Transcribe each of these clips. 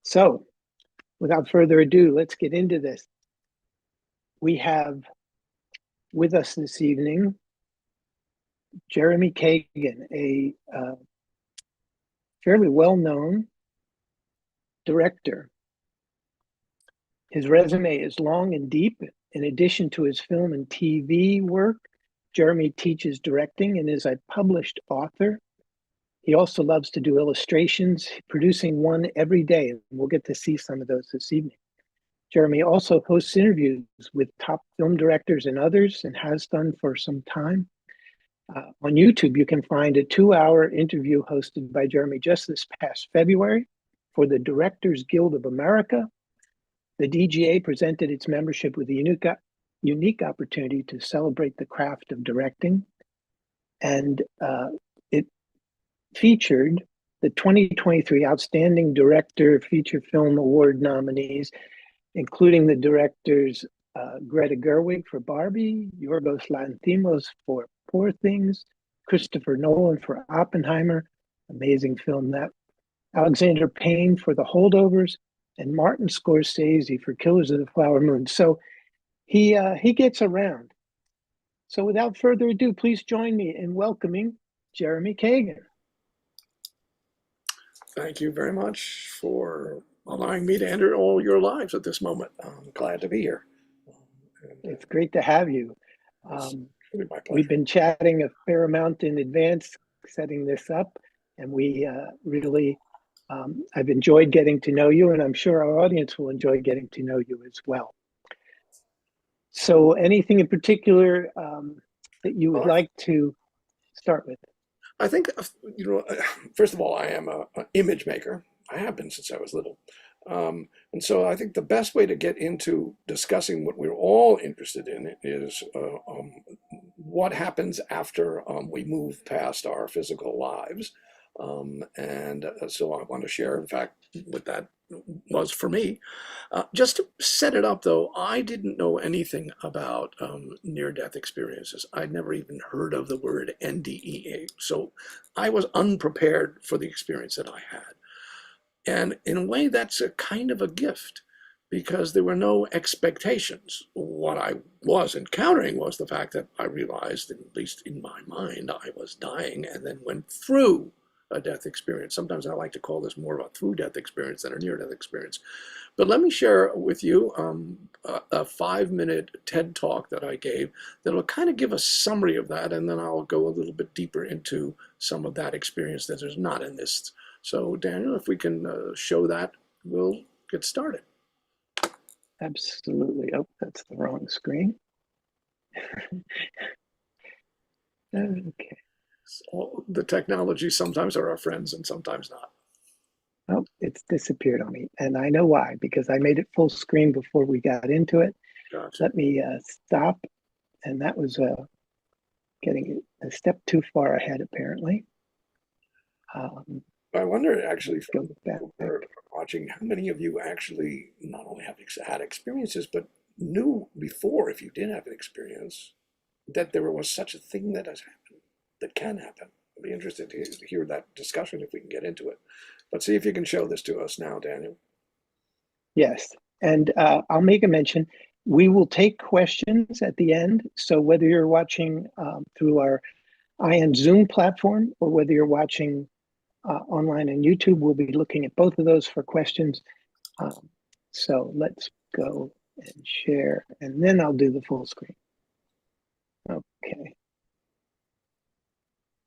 So, without further ado, let's get into this. We have with us this evening Jeremy Kagan, a fairly well-known director. His resume is long and deep. In addition to his film and TV work, Jeremy teaches directing and is a published author. He also loves to do illustrations, producing one every day. We'll get to see some of those this evening. Jeremy also hosts interviews with top film directors and others, and has done for some time. On YouTube, you can find a 2-hour interview hosted by Jeremy just this past February for the Directors Guild of America. The DGA presented its membership with a unique opportunity to celebrate the craft of directing. And it featured the 2023 Outstanding Director Feature Film Award nominees, including the directors Greta Gerwig for Barbie, Yorgos Lanthimos for Poor Things, Christopher Nolan for Oppenheimer, amazing film that, Alexander Payne for The Holdovers, and Martin Scorsese for Killers of the Flower Moon. So he gets around. So without further ado, please join me in welcoming Jeremy Kagan. Thank you very much for allowing me to enter all your lives at this moment. I'm glad to be here. It's great to have you. Really my pleasure. We've been chatting a fair amount in advance, setting this up, and we really, I've enjoyed getting to know you, and I'm sure our audience will enjoy getting to know you as well. So anything in particular that you would like to start with? I think, first of all, I am an image maker. I have been since I was little. And so I think the best way to get into discussing what we're all interested in is what happens after we move past our physical lives. So I want to share, in fact, what that was for me. Just to set it up, though, I didn't know anything about near-death experiences. I'd never even heard of the word NDE. So I was unprepared for the experience that I had. And in a way, that's a kind of a gift, because there were no expectations. What I was encountering was the fact that I realized, at least in my mind, I was dying and then went through a death experience. Sometimes I like to call this more of a through-death experience than a near-death experience. But let me share with you a 5-minute TED Talk that I gave that will kind of give a summary of that, and then I'll go a little bit deeper into some of that experience that is not in this. So, Daniel, if we can show that, we'll get started. Absolutely. Oh, that's the wrong screen. Okay. So the technology sometimes are our friends and sometimes not. Oh, it's disappeared on me. And I know why, because I made it full screen before we got into it. Gotcha. Let me stop. And that was getting a step too far ahead, apparently. I wonder, actually, go back. Watching, how many of you actually not only have had experiences, but knew before, if you did have an experience, that there was such a thing that has happened, that can happen. I'd be interested to hear that discussion if we can get into it. But see if you can show this to us now, Daniel. Yes, and I'll make a mention. We will take questions at the end. So whether you're watching through our IN Zoom platform or whether you're watching online on YouTube, we'll be looking at both of those for questions. So let's go and share, and then I'll do the full screen. Okay.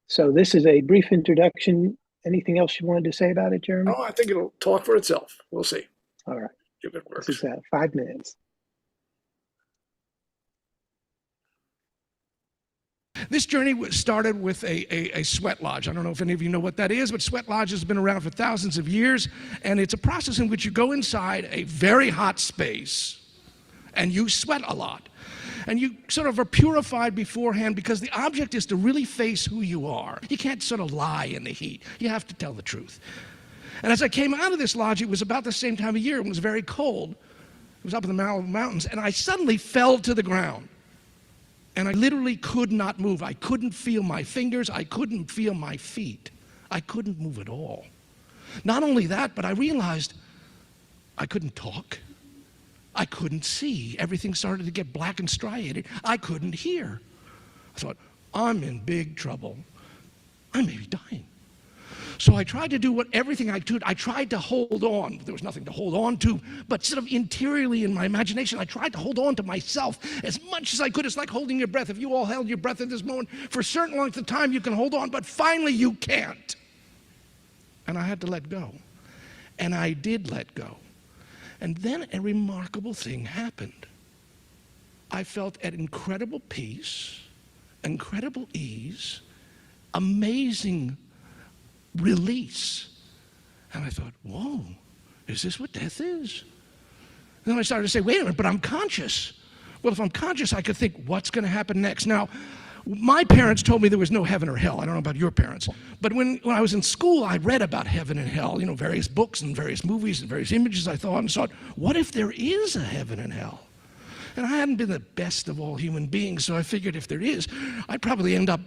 So this is a brief introduction. Anything else you wanted to say about it, Jeremy? Oh, I think it'll talk for itself. We'll see. All right. If it works. This is 5 minutes. This journey started with a sweat lodge. I don't know if any of you know what that is, but sweat lodge has been around for thousands of years, and it's a process in which you go inside a very hot space and you sweat a lot. And you sort of are purified beforehand, because the object is to really face who you are. You can't sort of lie in the heat. You have to tell the truth. And as I came out of this lodge, it was about the same time of year. It was very cold. It was up in the mountains, and I suddenly fell to the ground. And I literally could not move. I couldn't feel my fingers. I couldn't feel my feet. I couldn't move at all. Not only that, but I realized I couldn't talk. I couldn't see. Everything started to get black and striated. I couldn't hear. I thought, I'm in big trouble. I may be dying. So I tried to do everything I could. I tried to hold on. There was nothing to hold on to, but sort of interiorly in my imagination, I tried to hold on to myself as much as I could. It's like holding your breath. If you all held your breath at this moment, for a certain length of time, you can hold on, but finally you can't. And I had to let go. And I did let go. And then a remarkable thing happened. I felt at incredible peace, incredible ease, amazing release. And I thought, whoa, is this what death is? And then I started to say, wait a minute, but I'm conscious. Well, if I'm conscious, I could think, what's going to happen next? Now, my parents told me there was no heaven or hell. I don't know about your parents. But when I was in school, I read about heaven and hell, various books and various movies and various images I thought and thought, what if there is a heaven and hell? And I hadn't been the best of all human beings, so I figured if there is, I'd probably end up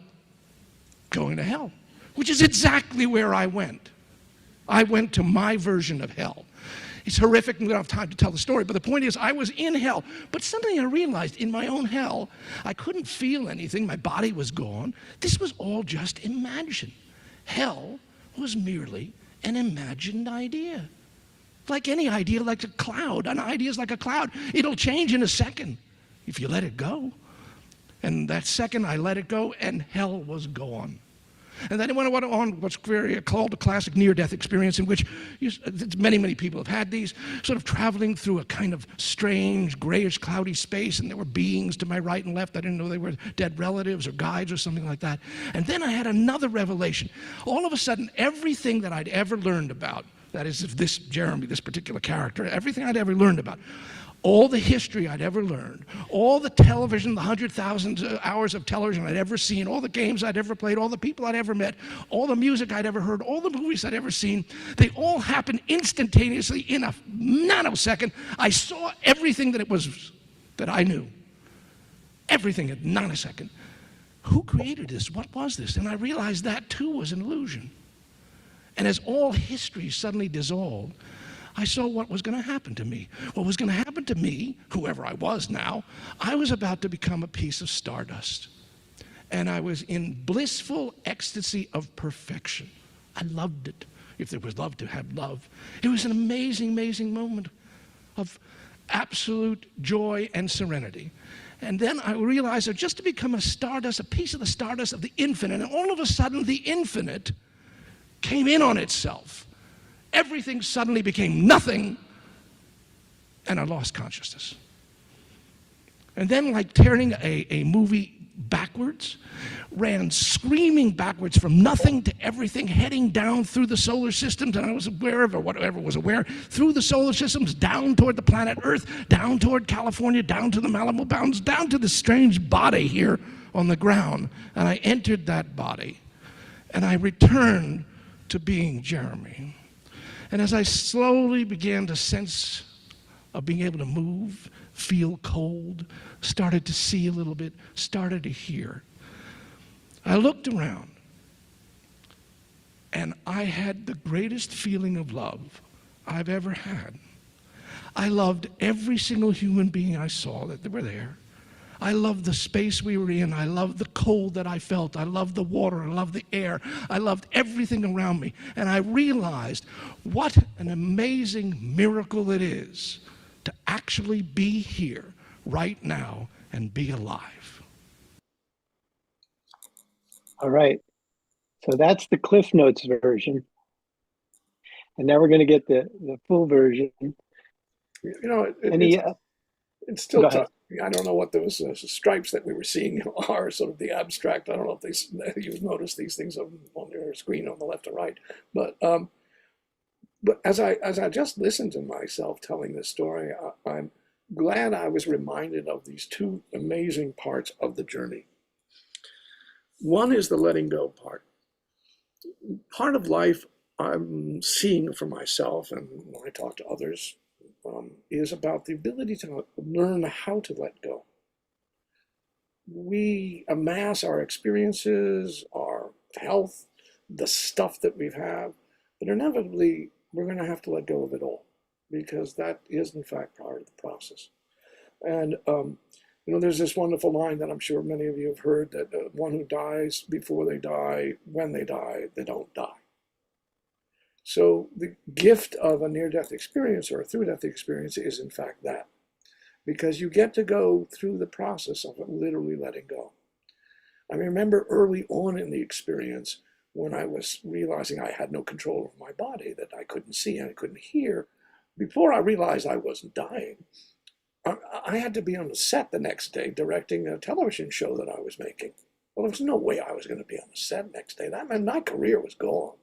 going to hell, which is exactly where I went. I went to my version of hell. It's horrific, and we don't have time to tell the story, but the point is I was in hell. But suddenly I realized in my own hell, I couldn't feel anything. My body was gone. This was all just imagined. Hell was merely an imagined idea. Like any idea, like a cloud. An idea is like a cloud. It'll change in a second if you let it go. And that second I let it go, and hell was gone. And then it went on what's called the classic near-death experience, in which many people have had these, sort of traveling through a kind of strange, grayish, cloudy space, and there were beings to my right and left. I didn't know they were dead relatives or guides or something like that. And then I had another revelation. All of a sudden, everything that I'd ever learned about, that is, if this Jeremy, this particular character, everything I'd ever learned about, all the history I'd ever learned, all the television, the 100,000 hours of television I'd ever seen, all the games I'd ever played, all the people I'd ever met, all the music I'd ever heard, all the movies I'd ever seen, they all happened instantaneously in a nanosecond. I saw everything that I knew. Everything in a nanosecond. Who created this? What was this? And I realized that too was an illusion. And as all history suddenly dissolved, I saw what was going to happen to me. What was going to happen to me, whoever I was now, I was about to become a piece of stardust. And I was in blissful ecstasy of perfection. I loved it. If there was love, to have love. It was an amazing, amazing moment of absolute joy and serenity. And then I realized that just to become a stardust, a piece of the stardust of the infinite, and all of a sudden the infinite came in on itself. Everything suddenly became nothing, and I lost consciousness. And then, like turning a movie backwards, ran screaming backwards from nothing to everything, heading down through the solar systems, and I was aware of, or whatever was aware, through the solar systems, down toward the planet Earth, down toward California, down to the Malibu Mountains, down to this strange body here on the ground. And I entered that body, and I returned to being Jeremy. And as I slowly began to sense of being able to move, feel cold, started to see a little bit, started to hear, I looked around, and I had the greatest feeling of love I've ever had. I loved every single human being I saw that they were there. I loved the space we were in. I loved the cold that I felt. I loved the water. I loved the air. I loved everything around me. And I realized what an amazing miracle it is to actually be here right now and be alive. All right. So that's the Cliff Notes version. And now we're going to get the full version. It's still tough. I don't know what those stripes that we were seeing are, sort of the abstract. I don't know if you've noticed these things on your screen on the left or right. But as I just listened to myself telling this story, I'm glad I was reminded of these two amazing parts of the journey. One is the letting go part. Part of life I'm seeing for myself, and when I talk to others, is about the ability to learn how to let go. We amass our experiences, our health, the stuff that we've had, but inevitably we're going to have to let go of it all, because that is, in fact, part of the process. And, there's this wonderful line that I'm sure many of you have heard, that one who dies before they die, when they die, they don't die. So the gift of a near-death experience or a through-death experience is, in fact, that. Because you get to go through the process of literally letting go. I remember early on in the experience when I was realizing I had no control over my body, that I couldn't see and I couldn't hear. Before I realized I wasn't dying, I had to be on the set the next day directing a television show that I was making. Well, there was no way I was going to be on the set next day. That meant my career was gone.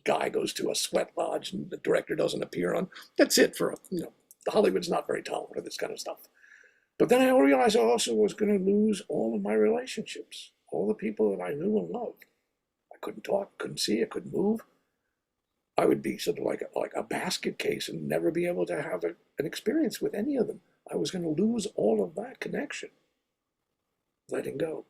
Guy goes to a sweat lodge and the director doesn't appear on. That's it for, Hollywood's not very tolerant of this kind of stuff. But then I realized I also was going to lose all of my relationships, all the people that I knew and loved. I couldn't talk, couldn't see, I couldn't move. I would be sort of like a basket case and never be able to have an experience with any of them. I was going to lose all of that connection, letting go.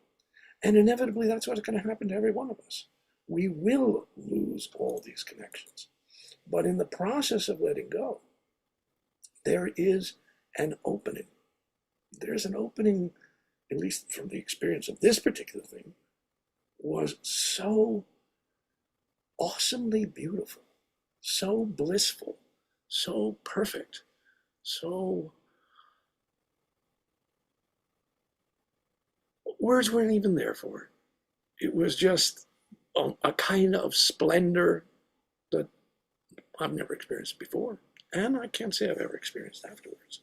And inevitably, that's what's going to happen to every one of us. We will lose all these connections. But in the process of letting go, there is an opening. There's an opening, at least from the experience of this particular thing, was so awesomely beautiful, so blissful, so perfect, so... Words weren't even there for it. It was just a kind of splendor that I've never experienced before, and I can't say I've ever experienced afterwards.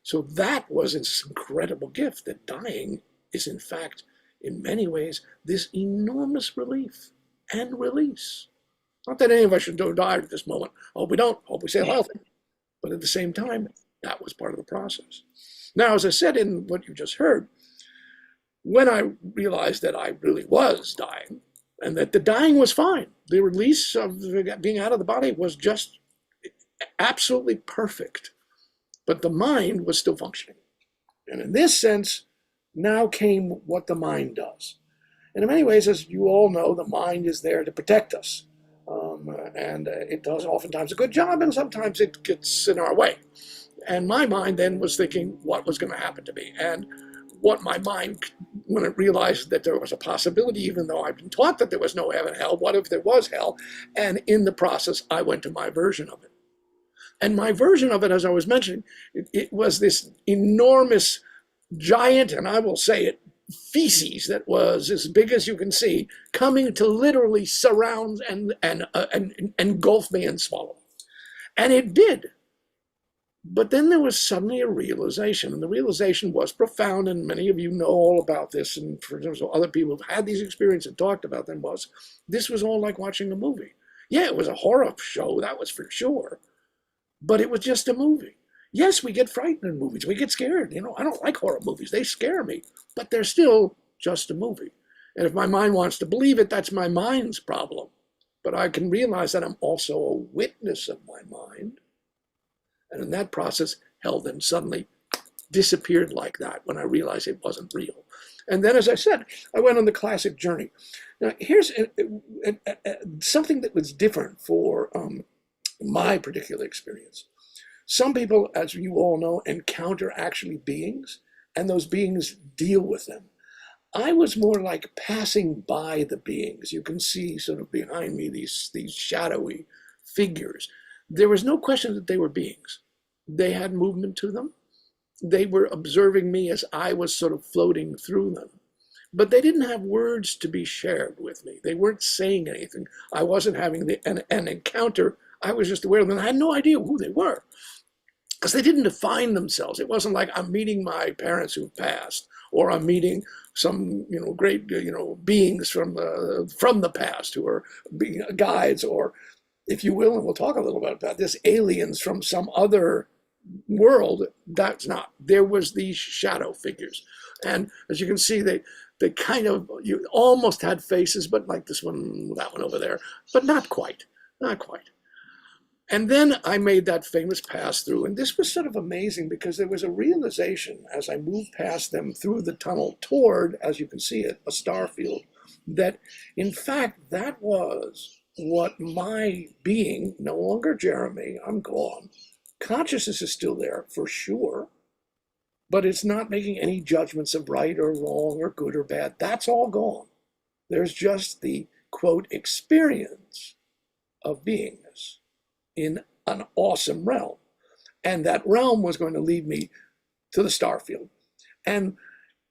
So that was this incredible gift, that dying is, in fact, in many ways, this enormous relief and release. Not that any of us should die at this moment. Hope we don't. Hope we stay healthy. But at the same time, that was part of the process. Now, as I said in what you just heard, when I realized that I really was dying, and that the dying was fine, the release of being out of the body was just absolutely perfect, but the mind was still functioning. And in this sense, now came what the mind does. And in many ways, as you all know, the mind is there to protect us. And it does oftentimes a good job, and sometimes it gets in our way. And my mind then was thinking what was going to happen to me. And what my mind, when it realized that there was a possibility, even though I'd been taught that there was no heaven and hell, what if there was hell? And in the process, I went to my version of it. And my version of it, as I was mentioning, it was this enormous, giant, and I will say it, feces that was as big as you can see, coming to literally surround and engulf me and swallow. And it did. But then there was suddenly a realization, and the realization was profound, and many of you know all about this, and for example, other people who've had these experiences and talked about them, was this was all like watching a movie. Yeah, it was a horror show, that was for sure, but it was just a movie. Yes, we get frightened in movies, we get scared. I don't like horror movies, they scare me, but they're still just a movie. And if my mind wants to believe it, that's my mind's problem. But I can realize that I'm also a witness of my mind. And in that process, hell then suddenly disappeared like that when I realized it wasn't real. And then, as I said, I went on the classic journey. Now, here's something that was different for my particular experience. Some people, as you all know, encounter actually beings, and those beings deal with them. I was more like passing by the beings. You can see sort of behind me these shadowy figures. There was no question that they were beings. They had movement to them. They were observing me as I was sort of floating through them. But they didn't have words to be shared with me. They weren't saying anything. I wasn't having an encounter. I was just aware of them. I had no idea who they were, because they didn't define themselves. It wasn't like I'm meeting my parents who've passed, or I'm meeting some great beings from the past who are being guides, or, if you will, and we'll talk a little bit about this, aliens from some other world. That's not. There was these shadow figures, and as you can see, they kind of, you almost had faces, but like this one, that one over there, but not quite. And then I made that famous pass through, and this was sort of amazing because there was a realization as I moved past them through the tunnel toward, as you can see it, a Starfield, that in fact that was what my being, no longer Jeremy, I'm gone, Consciousness is still there for sure, but it's not making any judgments of right or wrong or good or bad. That's all gone. There's just the, quote, experience of beingness in an awesome realm. And that realm was going to lead me to the Starfield. And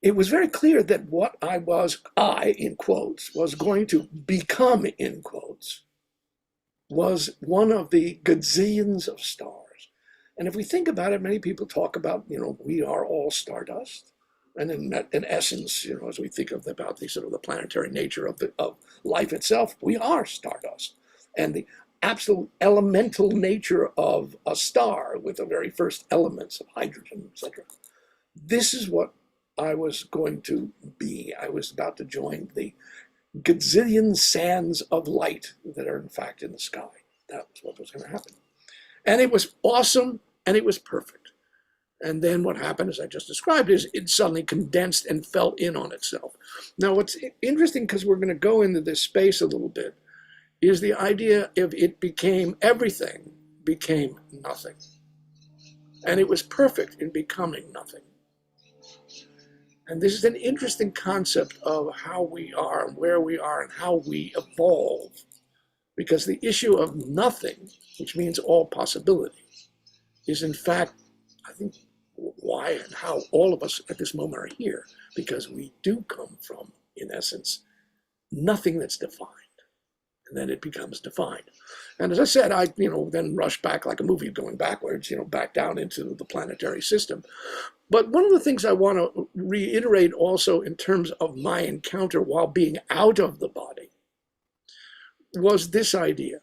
it was very clear that what I, in quotes, was going to become, in quotes, was one of the gazillions of stars. And if we think about it, many people talk about, we are all stardust. And in essence, as we think about the sort of the planetary nature of life itself, we are stardust. And the absolute elemental nature of a star with the very first elements of hydrogen, etc. This is what I was going to be. I was about to join the gazillion sands of light that are in fact in the sky. That was what was going to happen. And it was awesome, and it was perfect. And then what happened, as I just described, is it suddenly condensed and fell in on itself. Now, what's interesting, because we're going to go into this space a little bit, is the idea of it became everything, became nothing. And it was perfect in becoming nothing. And this is an interesting concept of how we are and where we are and how we evolve. Because the issue of nothing, which means all possibility, is in fact, I think, why and how all of us at this moment are here. Because we do come from, in essence, nothing that's defined. And then it becomes defined. And as I said, I then rush back like a movie going backwards, back down into the planetary system. But one of the things I want to reiterate also in terms of my encounter while being out of the body was this idea.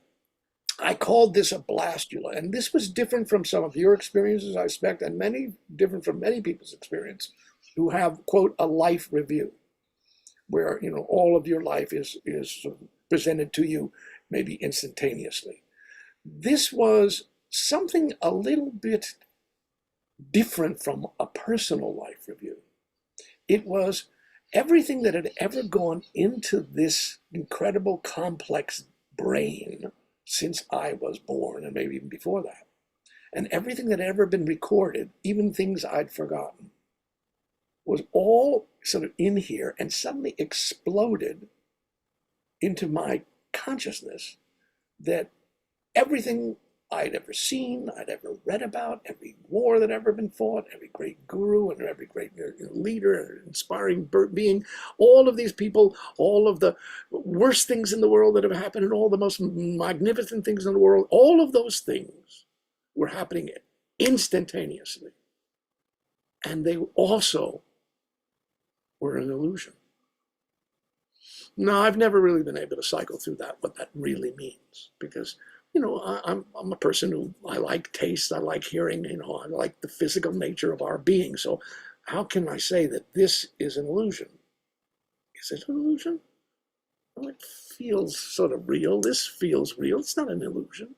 I called this a blastula, and this was different from some of your experiences, I expect, and different from many people's experience who have, quote, a life review, where, all of your life is sort of presented to you maybe instantaneously. This was something a little bit different from a personal life review. It was everything that had ever gone into this incredible complex brain since I was born, and maybe even before that. And everything that had ever been recorded, even things I'd forgotten, was all sort of in here and suddenly exploded into my consciousness, that everything I'd ever seen, I'd ever read about, every war that had ever been fought, every great guru and every great leader, inspiring being, all of these people, all of the worst things in the world that have happened and all the most magnificent things in the world, all of those things were happening instantaneously. And they also were an illusion. No, I've never really been able to cycle through that, what that really means, because I'm a person who, I like taste, I like hearing, I like the physical nature of our being. So how can I say that this is an illusion? Is it an illusion? Well, it feels sort of real. This feels real. It's not an illusion.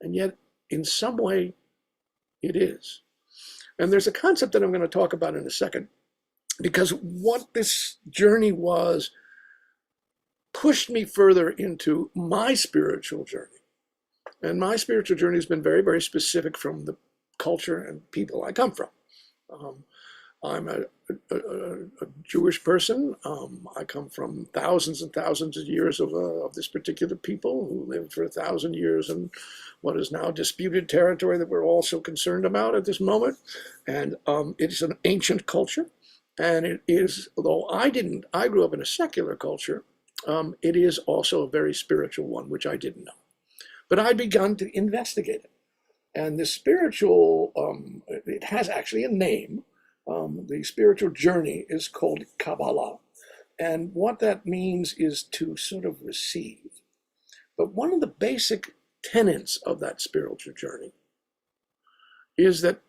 And yet, in some way, it is. And there's a concept that I'm going to talk about in a second, because what this journey was pushed me further into my spiritual journey. And my spiritual journey has been very, very specific from the culture and people I come from. I'm a Jewish person. I come from thousands and thousands of years of this particular people who lived for 1,000 years in what is now disputed territory that we're all so concerned about at this moment. And it is an ancient culture. And it is, although I grew up in a secular culture, it is also a very spiritual one, which I didn't know. But I'd begun to investigate it. And the spiritual, it has actually a name. The spiritual journey is called Kabbalah. And what that means is to sort of receive. But one of the basic tenets of that spiritual journey is that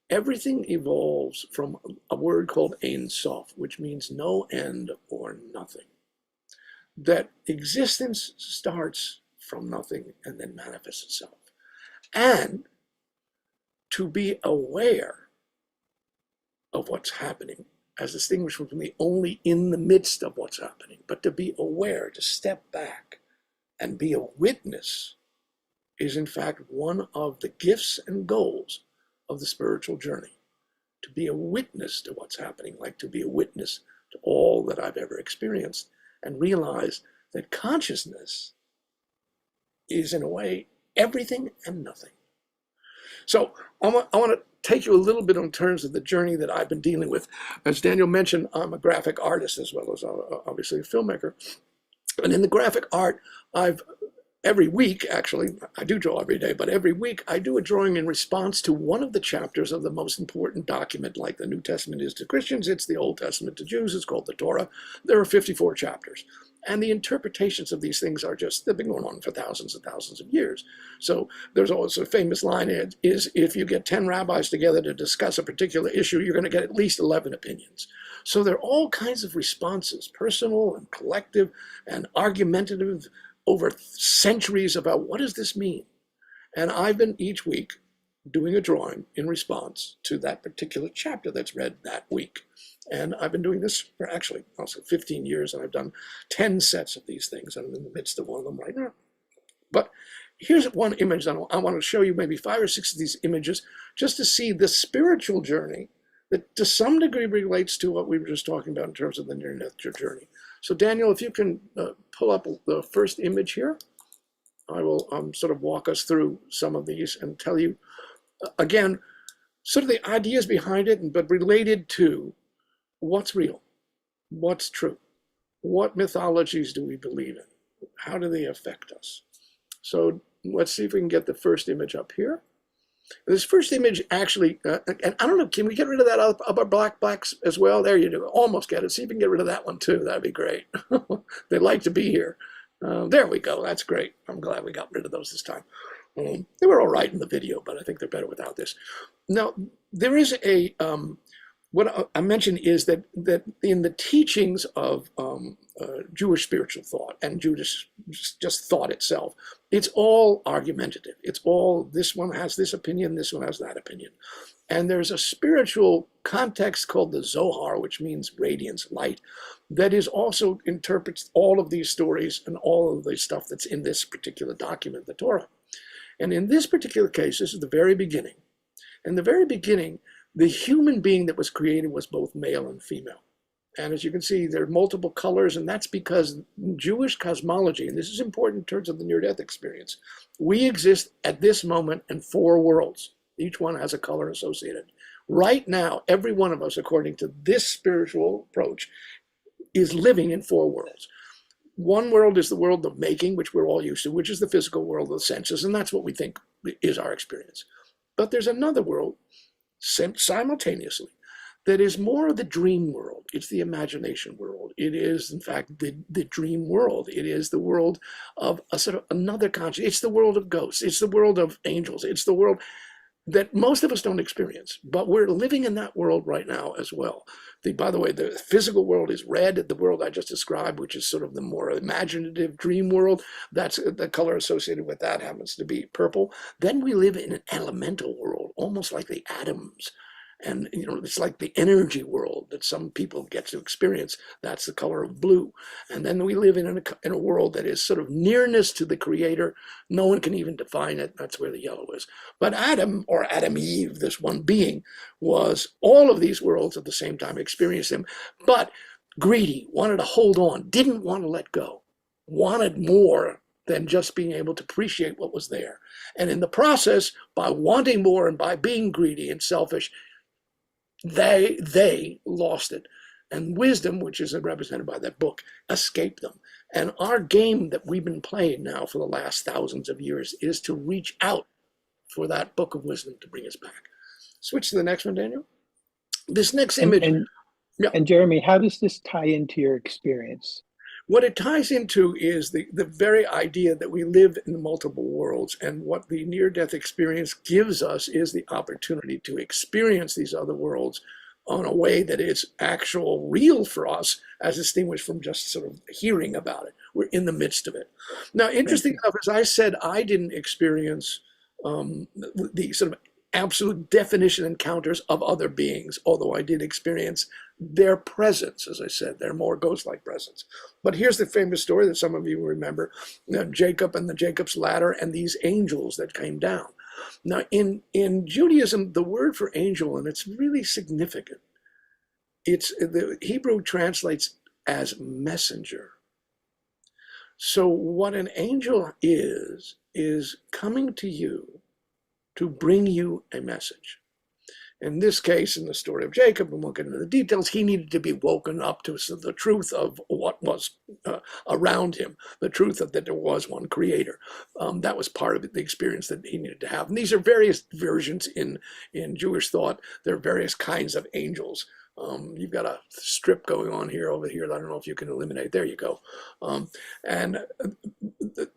everything evolves from a word called Ein Sof, which means no end or nothing. That existence starts from nothing and then manifests itself. And to be aware of what's happening, as distinguished from the only in the midst of what's happening, but to be aware, to step back and be a witness is in fact one of the gifts and goals of the spiritual journey. To be a witness to what's happening, like to be a witness to all that I've ever experienced, and realize that consciousness is, in a way, everything and nothing. So I want to take you a little bit in terms of the journey that I've been dealing with. As Daniel mentioned, I'm a graphic artist as well as obviously a filmmaker. And in the graphic art, every week, actually, I do draw every day, but every week I do a drawing in response to one of the chapters of the most important document. Like the New Testament is to Christians, it's the Old Testament to Jews, it's called the Torah. There are 54 chapters. And the interpretations of these things they've been going on for thousands and thousands of years. So there's also a famous line is if you get 10 rabbis together to discuss a particular issue, you're going to get at least 11 opinions. So there are all kinds of responses, personal and collective and argumentative, over centuries about what does this mean? And I've been each week doing a drawing in response to that particular chapter that's read that week. And I've been doing this for actually also 15 years, and I've done 10 sets of these things. I'm in the midst of one of them right now. But here's one image that I want to show you, maybe 5 or 6 of these images, just to see the spiritual journey that to some degree relates to what we were just talking about in terms of the near-death journey. So Daniel, if you can pull up the first image here, I will sort of walk us through some of these and tell you, again, sort of the ideas behind it, but related to what's real, what's true, what mythologies do we believe in, how do they affect us. So let's see if we can get the first image up here. This first image actually, and I don't know, can we get rid of that upper blacks as well? There you do, almost get it. See if you can get rid of that one too, that'd be great. They like to be here. There we go, that's great. I'm glad we got rid of those this time. They were all right in the video, but I think they're better without this. Now, there is what I mentioned is that in the teachings of Jewish spiritual thought and Jewish just thought itself, it's all argumentative. It's all, this one has this opinion, this one has that opinion. And there's a spiritual context called the Zohar, which means radiance, light, that is also interprets all of these stories and all of the stuff that's in this particular document, the Torah. And in this particular case, this is the very beginning. In the very beginning, the human being that was created was both male and female. And as you can see, there are multiple colors, and that's because Jewish cosmology, and this is important in terms of the near-death experience, we exist at this moment in 4 worlds. Each one has a color associated. Right now, every one of us, according to this spiritual approach, is living in 4 worlds. One world is the world of making, which we're all used to, which is the physical world of the senses, and that's what we think is our experience. But there's another world, simultaneously, that is more of the dream world. It's the imagination world. It is, in fact, the dream world. It is the world of a sort of another consciousness. It's the world of ghosts. It's the world of angels. It's the world that most of us don't experience, but we're living in that world right now as well. By the way, the physical world is red, the world I just described, which is sort of the more imaginative dream world. That's the color associated with that happens to be purple. Then we live in an elemental world, almost like the atoms. And, you know, it's like the energy world that some people get to experience. That's the color of blue. And then we live in a world that is sort of nearness to the creator. No one can even define it. That's where the yellow is. But Adam, or Adam Eve, this one being, was all of these worlds at the same time, experienced them, but greedy, wanted to hold on, didn't want to let go, wanted more than just being able to appreciate what was there. And in the process, by wanting more and by being greedy and selfish, they lost it. And wisdom, which is represented by that book, escaped them. And our game that we've been playing now for the last thousands of years is to reach out for that book of wisdom to bring us back. Switch to the next one, Daniel. This next image. And Jeremy, how does this tie into your experience? What it ties into is the very idea that we live in multiple worlds, and what the near-death experience gives us is the opportunity to experience these other worlds on a way that is actual real for us, as distinguished from just sort of hearing about it. We're in the midst of it. Now, interesting enough, as I said, I didn't experience the sort of absolute definition encounters of other beings, although I did experience their presence, as I said, their more ghost-like presence. But here's the famous story that some of you remember, Jacob and the Jacob's ladder and these angels that came down. Now, in Judaism, the word for angel, and it's really significant, the Hebrew translates as messenger. So what an angel is coming to you to bring you a message. In this case, in the story of Jacob, and we'll get into the details, he needed to be woken up to the truth of what was around him, the truth of that there was one creator. That was part of the experience that he needed to have. And these are various versions in Jewish thought. There are various kinds of angels. You've got a strip going on here, over here. I don't know if you can eliminate. There you go.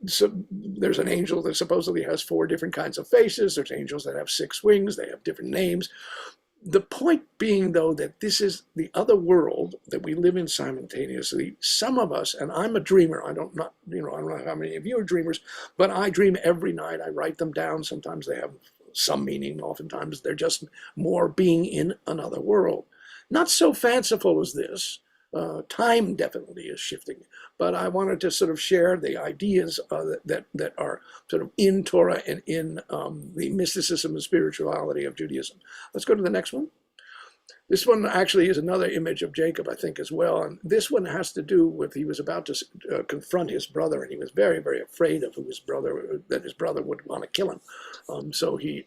So there's an angel that supposedly has 4 different kinds of faces. There's angels that have 6 wings. They have different names. The point being, though, that this is the other world that we live in simultaneously. Some of us, and I'm a dreamer. I don't know how many of you are dreamers, but I dream every night. I write them down. Sometimes they have some meaning. Oftentimes they're just more being in another world. Not so fanciful as this. Time definitely is shifting, but I wanted to sort of share the ideas that are sort of in Torah and in the mysticism and spirituality of Judaism. Let's go to the next one. This one actually is another image of Jacob, I think, as well. And this one has to do with he was about to confront his brother, and he was very, very afraid of that his brother would want to kill him. So he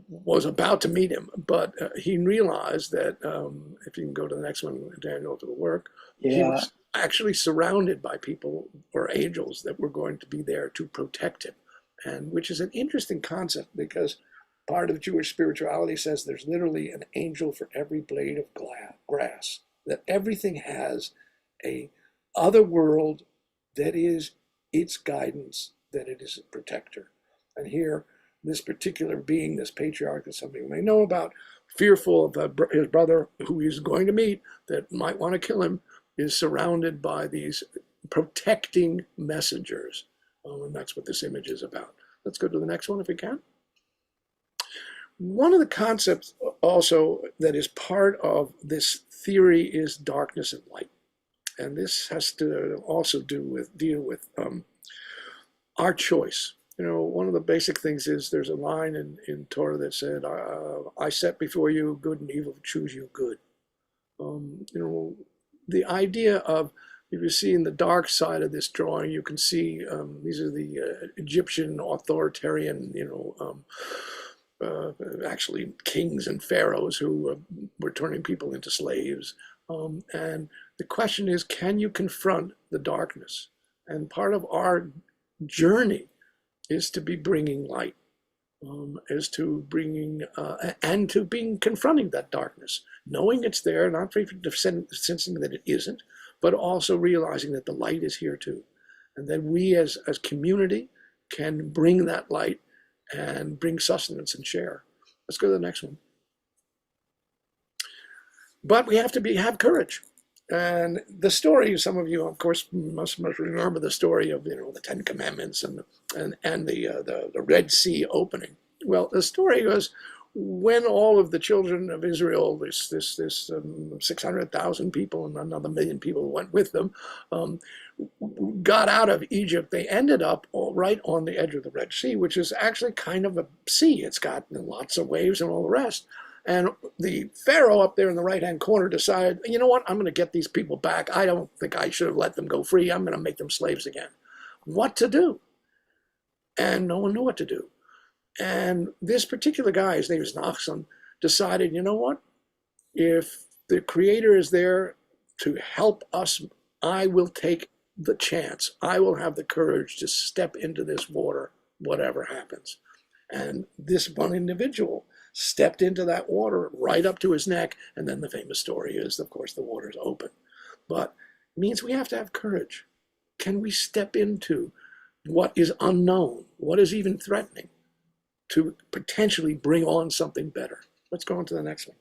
was about to meet him, but he realized that, if you can go to the next one, Daniel, if it'll work, he was actually surrounded by people or angels that were going to be there to protect him, and which is an interesting concept because part of Jewish spirituality says there's literally an angel for every blade of grass, that everything has a other world that is its guidance, that it is a protector. And here, this particular being, this patriarch that some people may know about, fearful of his brother who he's going to meet that might want to kill him, is surrounded by these protecting messengers. And that's what this image is about. Let's go to the next one if we can. One of the concepts also that is part of this theory is darkness and light. And this has to also deal with our choice. You know, one of the basic things is there's a line in Torah that said, I set before you good and evil, choose you good. The idea of, if you see in the dark side of this drawing, you can see these are the Egyptian authoritarian, actually kings and pharaohs who were turning people into slaves. And the question is, can you confront the darkness? And part of our journey is to be bringing light, is to bringing, and to being confronting that darkness, knowing it's there, not sensing that it isn't, but also realizing that the light is here too. And that we as community can bring that light and bring sustenance and share. Let's go to the next one. But we have to have courage. And the story, some of you, of course, must remember the story of the 10 Commandments and the Red Sea opening. Well, the story was when all of the children of Israel, this 600,000 people and another 1 million people who went with them, got out of Egypt, they ended up right on the edge of the Red Sea, which is actually kind of a sea. It's got lots of waves and all the rest. And the Pharaoh up there in the right-hand corner decided, you know what, I'm going to get these people back. I don't think I should have let them go free. I'm going to make them slaves again. What to do? And no one knew what to do. And this particular guy, his name is Nachshon, decided, you know what, if the Creator is there to help us, I will take the chance. I will have the courage to step into this water, whatever happens. And this one individual stepped into that water right up to his neck, and then the famous story is, of course, the water's open. But it means we have to have courage. Can we step into what is unknown, what is even threatening, to potentially bring on something better? Let's go on to the next one.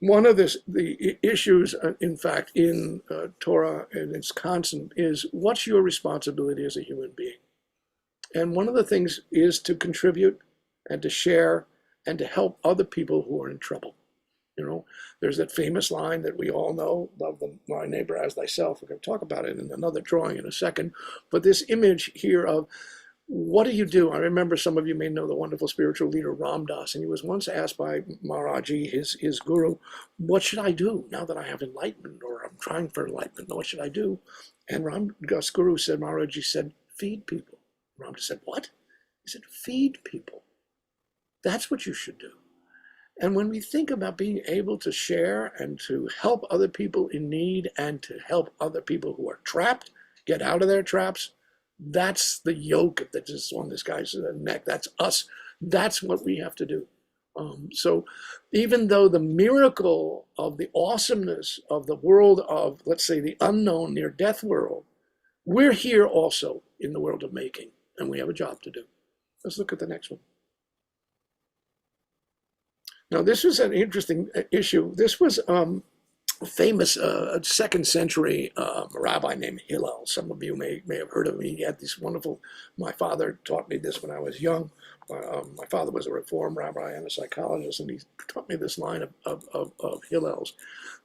One of the issues, in fact, in Torah, and it's constant, is what's your responsibility as a human being? And one of the things is to contribute and to share and to help other people who are in trouble. You know, there's that famous line that we all know, love thy neighbor as thyself. We're going to talk about it in another drawing in a second. But this image here of what do you do? I remember some of you may know the wonderful spiritual leader Ram Dass, and he was once asked by Maharaji, his guru, what should I do now that I have enlightenment, or I'm trying for enlightenment? What should I do? And Ram Dass guru said, Maharaji said, feed people. Ram Dass said, what? He said, feed people. That's what you should do. And when we think about being able to share and to help other people in need and to help other people who are trapped get out of their traps, that's the yoke that is on this guy's neck. That's us. That's what we have to do. So even though the miracle of the awesomeness of the world of, let's say, the unknown near-death world, we're here also in the world of making, and we have a job to do. Let's look at the next one. Now, this was an interesting issue. This was a famous second century rabbi named Hillel. Some of you may have heard of him. He had this wonderful, my father taught me this when I was young. My father was a Reform rabbi and a psychologist, and he taught me this line of Hillel's.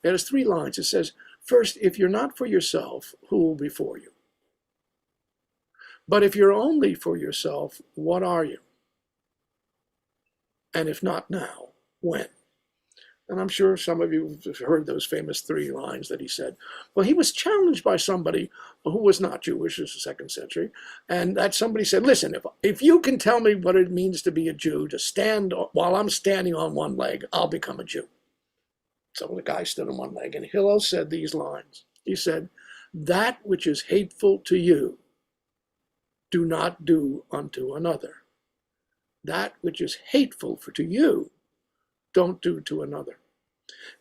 It has 3 lines. It says, first, if you're not for yourself, who will be for you? But if you're only for yourself, what are you? And if not now, when? And I'm sure some of you have heard those famous 3 lines that he said. Well, he was challenged by somebody who was not Jewish, it's the 2nd century, and that somebody said, listen, if you can tell me what it means to be a Jew, to stand while I'm standing on one leg, I'll become a Jew. So the guy stood on one leg, and Hillel said these lines. He said, that which is hateful to you, do not do unto another. That which is hateful to you, don't do to another.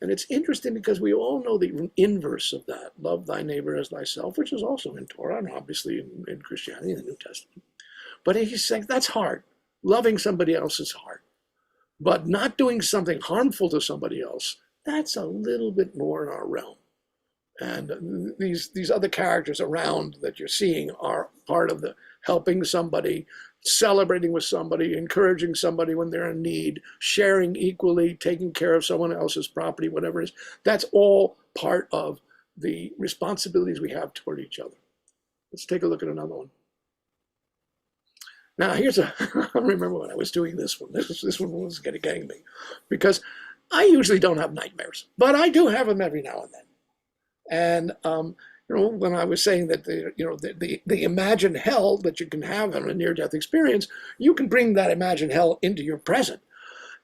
And it's interesting because we all know the inverse of that, love thy neighbor as thyself, which is also in Torah and obviously in Christianity, in the New Testament. But he's saying that's hard. Loving somebody else is hard. But not doing something harmful to somebody else, that's a little bit more in our realm. And these other characters around that you're seeing are part of the helping somebody, celebrating with somebody, encouraging somebody when they're in need, sharing equally, taking care of someone else's property, whatever it is. That's all part of the responsibilities we have toward each other. Let's take a look at another one. Now, here's I remember when I was doing this one. This one was getting me, because I usually don't have nightmares, but I do have them every now and then. And when I was saying that the imagined hell that you can have in a near-death experience, you can bring that imagined hell into your present.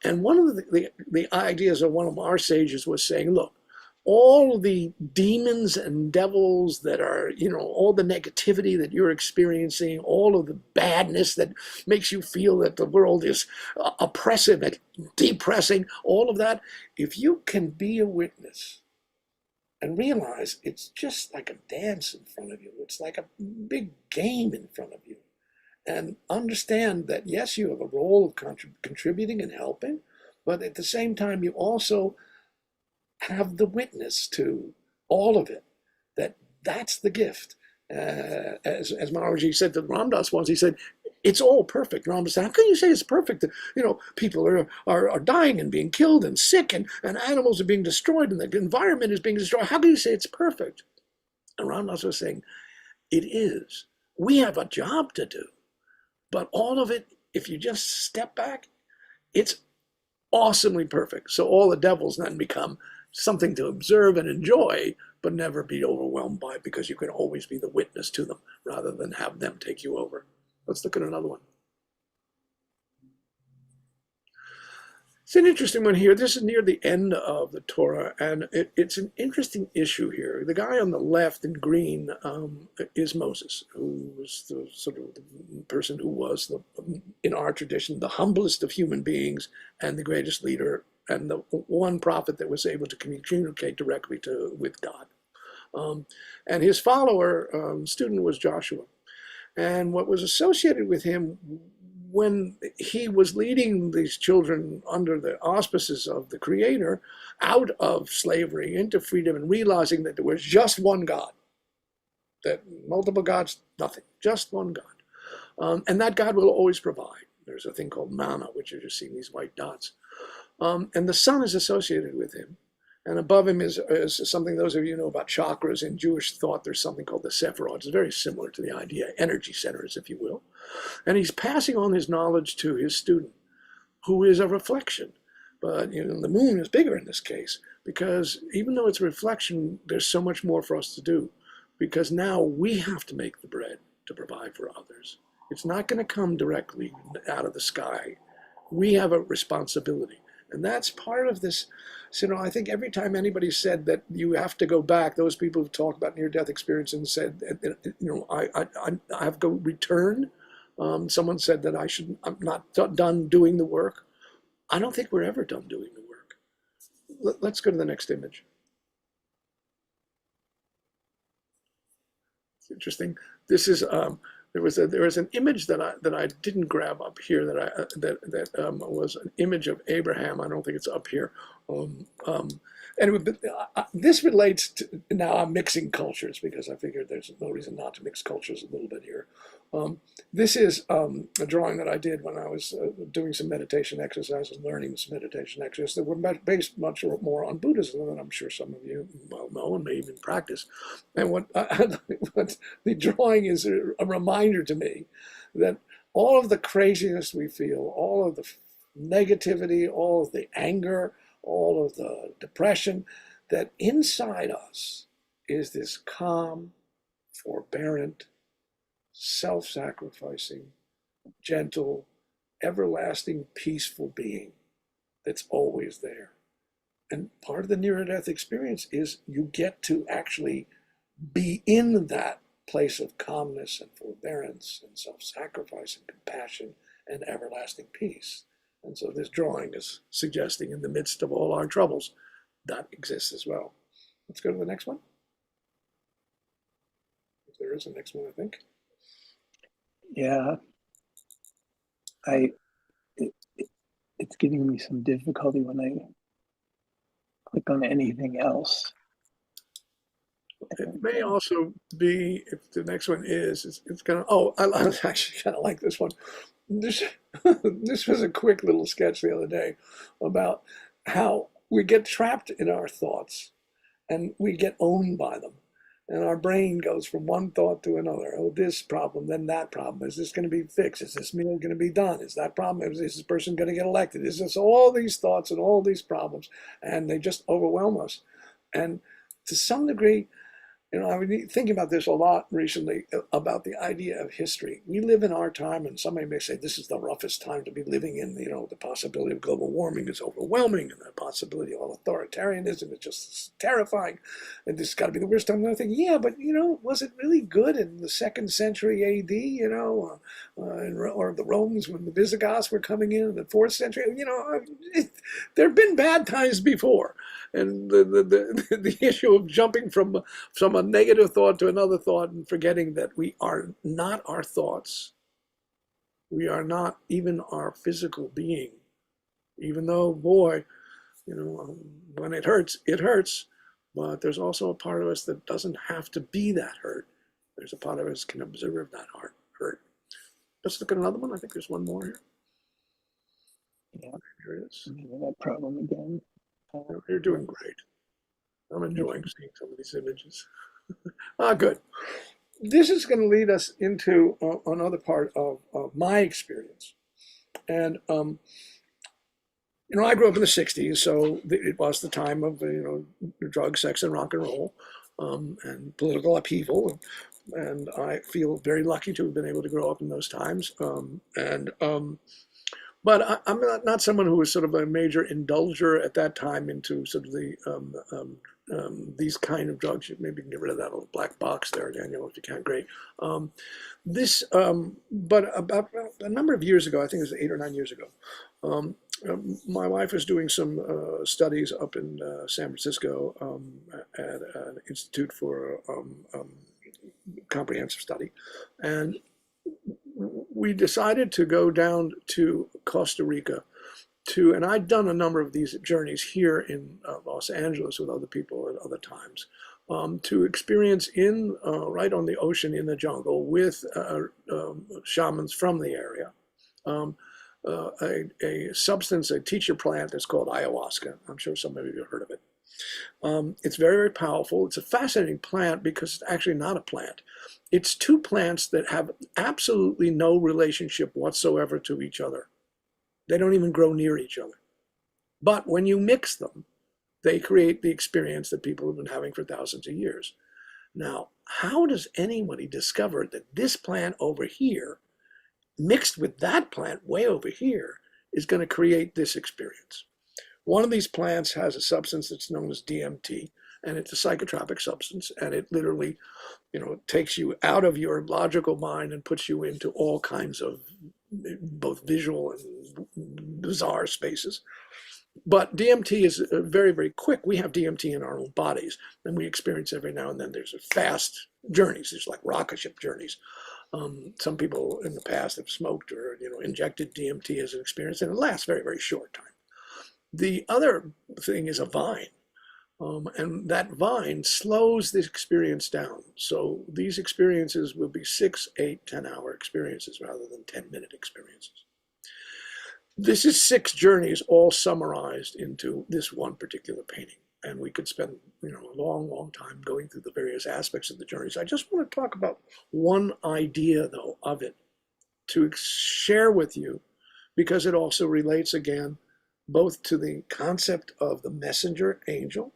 And one of the ideas of one of our sages was saying, look, all the demons and devils that are, all the negativity that you're experiencing, all of the badness that makes you feel that the world is oppressive and depressing, all of that, if you can be a witness and realize it's just like a dance in front of you. It's like a big game in front of you. And understand that, yes, you have a role of contributing and helping, but at the same time, you also have the witness to all of it, that's the gift. As Maharaji said to Ram Dass once, he said, it's all perfect. Ram Dass said, how can you say it's perfect? People are dying and being killed and sick and animals are being destroyed and the environment is being destroyed. How can you say it's perfect? And Ram Dass was saying, it is. We have a job to do. But all of it, if you just step back, it's awesomely perfect. So all the devils then become something to observe and enjoy, but never be overwhelmed by, because you can always be the witness to them rather than have them take you over. Let's look at another one. It's an interesting one here. This is near the end of the Torah, and it's an interesting issue here. The guy on the left in green is Moses, who was the sort of the person who was, in our tradition, the humblest of human beings and the greatest leader, and the one prophet that was able to communicate directly with God. And his follower, student, was Joshua. And what was associated with him when he was leading these children under the auspices of the Creator out of slavery into freedom and realizing that there was just one God, that multiple gods, nothing, just one God. And that God will always provide. There's a thing called manna, which you're just seeing these white dots. And the sun is associated with him. And above him is something those of you know about chakras. In Jewish thought, there's something called the Sephirot. It's very similar to the idea, energy centers, if you will. And he's passing on his knowledge to his student, who is a reflection. But you know, the moon is bigger in this case, because even though it's a reflection, there's so much more for us to do. Because now we have to make the bread to provide for others. It's not going to come directly out of the sky. We have a responsibility. And that's part of this. So, you know, I think every time anybody said that you have to go back, those people who talk about near-death experience and said, you know, I have to return. Someone said that I'm not done doing the work. I don't think we're ever done doing the work. Let's go to the next image. It's interesting. This is there was an image that I didn't grab up here that was an image of Abraham. I don't think it's up here. Anyway, but this relates to, now I'm mixing cultures because I figured there's no reason not to mix cultures a little bit here. This is a drawing that I did when I was doing some meditation exercises, learning some meditation exercises that were based much more on Buddhism than I'm sure some of you well know and may even practice. And what the drawing is a reminder to me that all of the craziness we feel, all of the negativity, all of the anger, all of the depression, that inside us is this calm, forbearant, self-sacrificing, gentle, everlasting, peaceful being that's always there. And part of the near-death experience is you get to actually be in that place of calmness and forbearance and self-sacrifice and compassion and everlasting peace. And so this drawing is suggesting in the midst of all our troubles, that exists as well. Let's go to the next one. If there is a next one, I think. Yeah, it's giving me some difficulty when I click on anything else. It may also be, if the next one is, it's gonna, oh, I actually kind of like this one. This was a quick little sketch the other day about how we get trapped in our thoughts and we get owned by them. And our brain goes from one thought to another. Oh, this problem, then that problem. Is this going to be fixed? Is this meal going to be done? Is that problem? Is this person going to get elected? Is this all these thoughts and all these problems? And they just overwhelm us. And to some degree, you know, I've been thinking about this a lot recently about the idea of history. We live in our time, and somebody may say this is the roughest time to be living in. You know, the possibility of global warming is overwhelming, and the possibility of authoritarianism is just terrifying. And this has got to be the worst time. And I think, yeah, but you know, was it really good in the 2nd century A.D.? You know, or the Romans when the Visigoths were coming in the 4th century? You know, there have been bad times before. And the issue of jumping from a negative thought to another thought and forgetting that we are not our thoughts. We are not even our physical being. Even though, boy, you know, when it hurts, but there's also a part of us that doesn't have to be that hurt. There's a part of us that can observe that hurt. Let's look at another one. I think there's one more here. Yeah, here it is. that problem again. You're doing great. I'm enjoying seeing some of these images. Good. This is going to lead us into another part of my experience. And, you know, I grew up in the 60s, so it was the time of, you know, drugs, sex, and rock and roll, and political upheaval. And I feel very lucky to have been able to grow up in those times. But I'm not someone who was sort of a major indulger at that time into sort of the these kind of drugs. Maybe you can get rid of that little black box there, Daniel, if you can. Great. But about a number of years ago, I think it was 8 or 9 years ago, my wife was doing some studies up in San Francisco at an Institute for Comprehensive Study, and we decided to go down to Costa Rica and I'd done a number of these journeys here in Los Angeles with other people at other times. to experience in right on the ocean in the jungle with shamans from the area. A substance, a teacher plant that's called ayahuasca. I'm sure some of you have heard of it. It's very, very powerful. It's a fascinating plant because it's actually not a plant. It's two plants that have absolutely no relationship whatsoever to each other. They don't even grow near each other. But when you mix them, they create the experience that people have been having for thousands of years. Now, how does anybody discover that this plant over here, mixed with that plant way over here, is going to create this experience? One of these plants has a substance that's known as DMT, and it's a psychotropic substance, and it literally, takes you out of your logical mind and puts you into all kinds of both visual and bizarre spaces. But DMT is very, very quick. We have DMT in our own bodies, and we experience every now and then. There's fast journeys. There's like rocket ship journeys. Some people in the past have smoked or injected DMT as an experience, and it lasts very, very short time. The other thing is a vine, and that vine slows the experience down. So these experiences will be 6, 8, 10-hour experiences rather than 10-minute experiences. This is 6 journeys all summarized into this one particular painting. And we could spend a long, long time going through the various aspects of the journeys. I just want to talk about one idea, though, of it to share with you, because it also relates again both to the concept of the messenger angel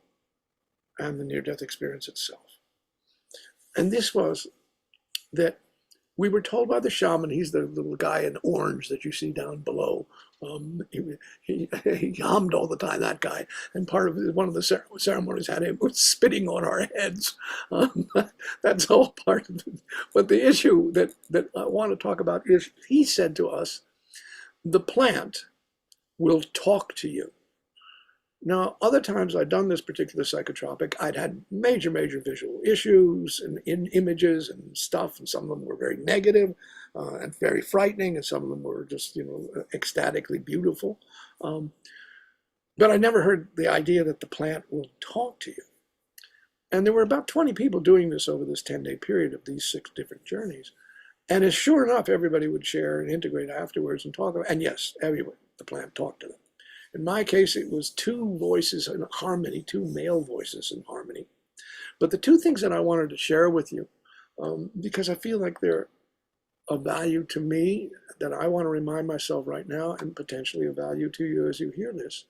and the near-death experience itself. And this was that we were told by the shaman, he's the little guy in orange that you see down below. He hummed all the time, that guy. And part of one of the ceremonies had him spitting on our heads. That's all part of it. But the issue that I want to talk about is he said to us, the plant will talk to you. Now, other times I'd done this particular psychotropic, I'd had major, major visual issues and in images and stuff, and some of them were very negative and very frightening, and some of them were just, ecstatically beautiful. But I never heard the idea that the plant will talk to you. And there were about 20 people doing this over this 10-day period of these 6 different journeys. And as sure enough, everybody would share and integrate afterwards and talk about, and yes, everyone, the plant talked to them. In my case, it was 2 voices in harmony, 2 male voices in harmony. But the 2 things that I wanted to share with you, because I feel like they're of value to me, that I want to remind myself right now, and potentially of value to you as you hear this,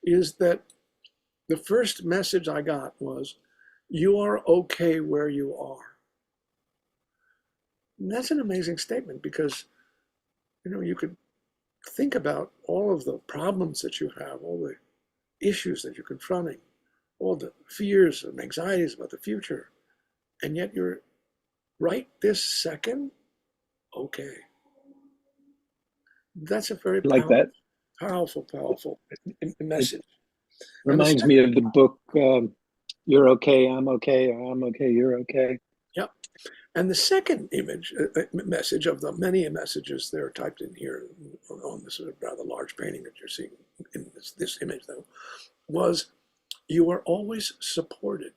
is that the first message I got was, you are okay where you are. And that's an amazing statement because, you could think about all of the problems that you have, all the issues that you're confronting, all the fears and anxieties about the future, and yet you're right this second okay. That's a very powerful message. Reminds me of the book, You're Okay, I'm Okay, or I'm Okay, You're Okay. Yep. And the second message of the many messages that are typed in here on this rather large painting that you're seeing in this image, though, was, you are always supported.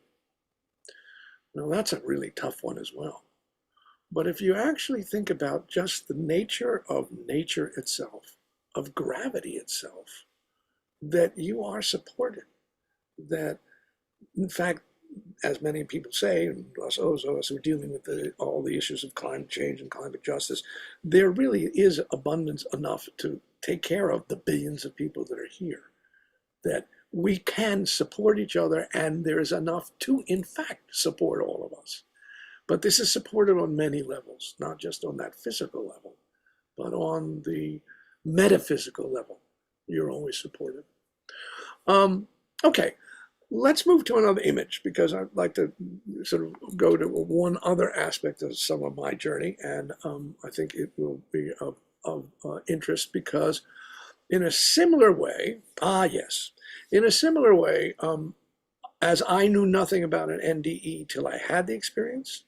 Now, that's a really tough one as well. But if you actually think about just the nature of nature itself, of gravity itself, that you are supported, that, in fact, as many people say, and us who are dealing with all the issues of climate change and climate justice, there really is abundance enough to take care of the billions of people that are here, that we can support each other, and there is enough to, in fact, support all of us. But this is supported on many levels, not just on that physical level, but on the metaphysical level. You're always supported. Okay. Let's move to another image, because I'd like to sort of go to one other aspect of some of my journey, and I think it will be of interest, because in a similar way, in a similar way, as I knew nothing about an NDE till I had the experience,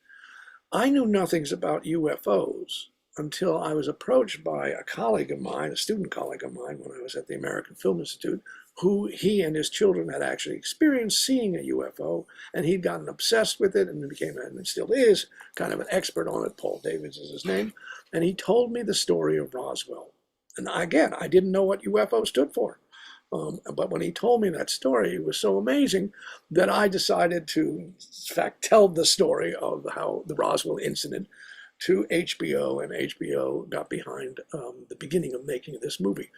I knew nothing about UFOs until I was approached by a colleague of mine, a student colleague of mine, when I was at the American Film Institute, who he and his children had actually experienced seeing a UFO, and he'd gotten obsessed with it and became, and still is, kind of an expert on it. Paul Davids is his name. And he told me the story of Roswell. And again, I didn't know what UFO stood for. But when he told me that story, it was so amazing that I decided to, in fact, tell the story of how the Roswell incident to HBO, and HBO got behind the beginning of making this movie.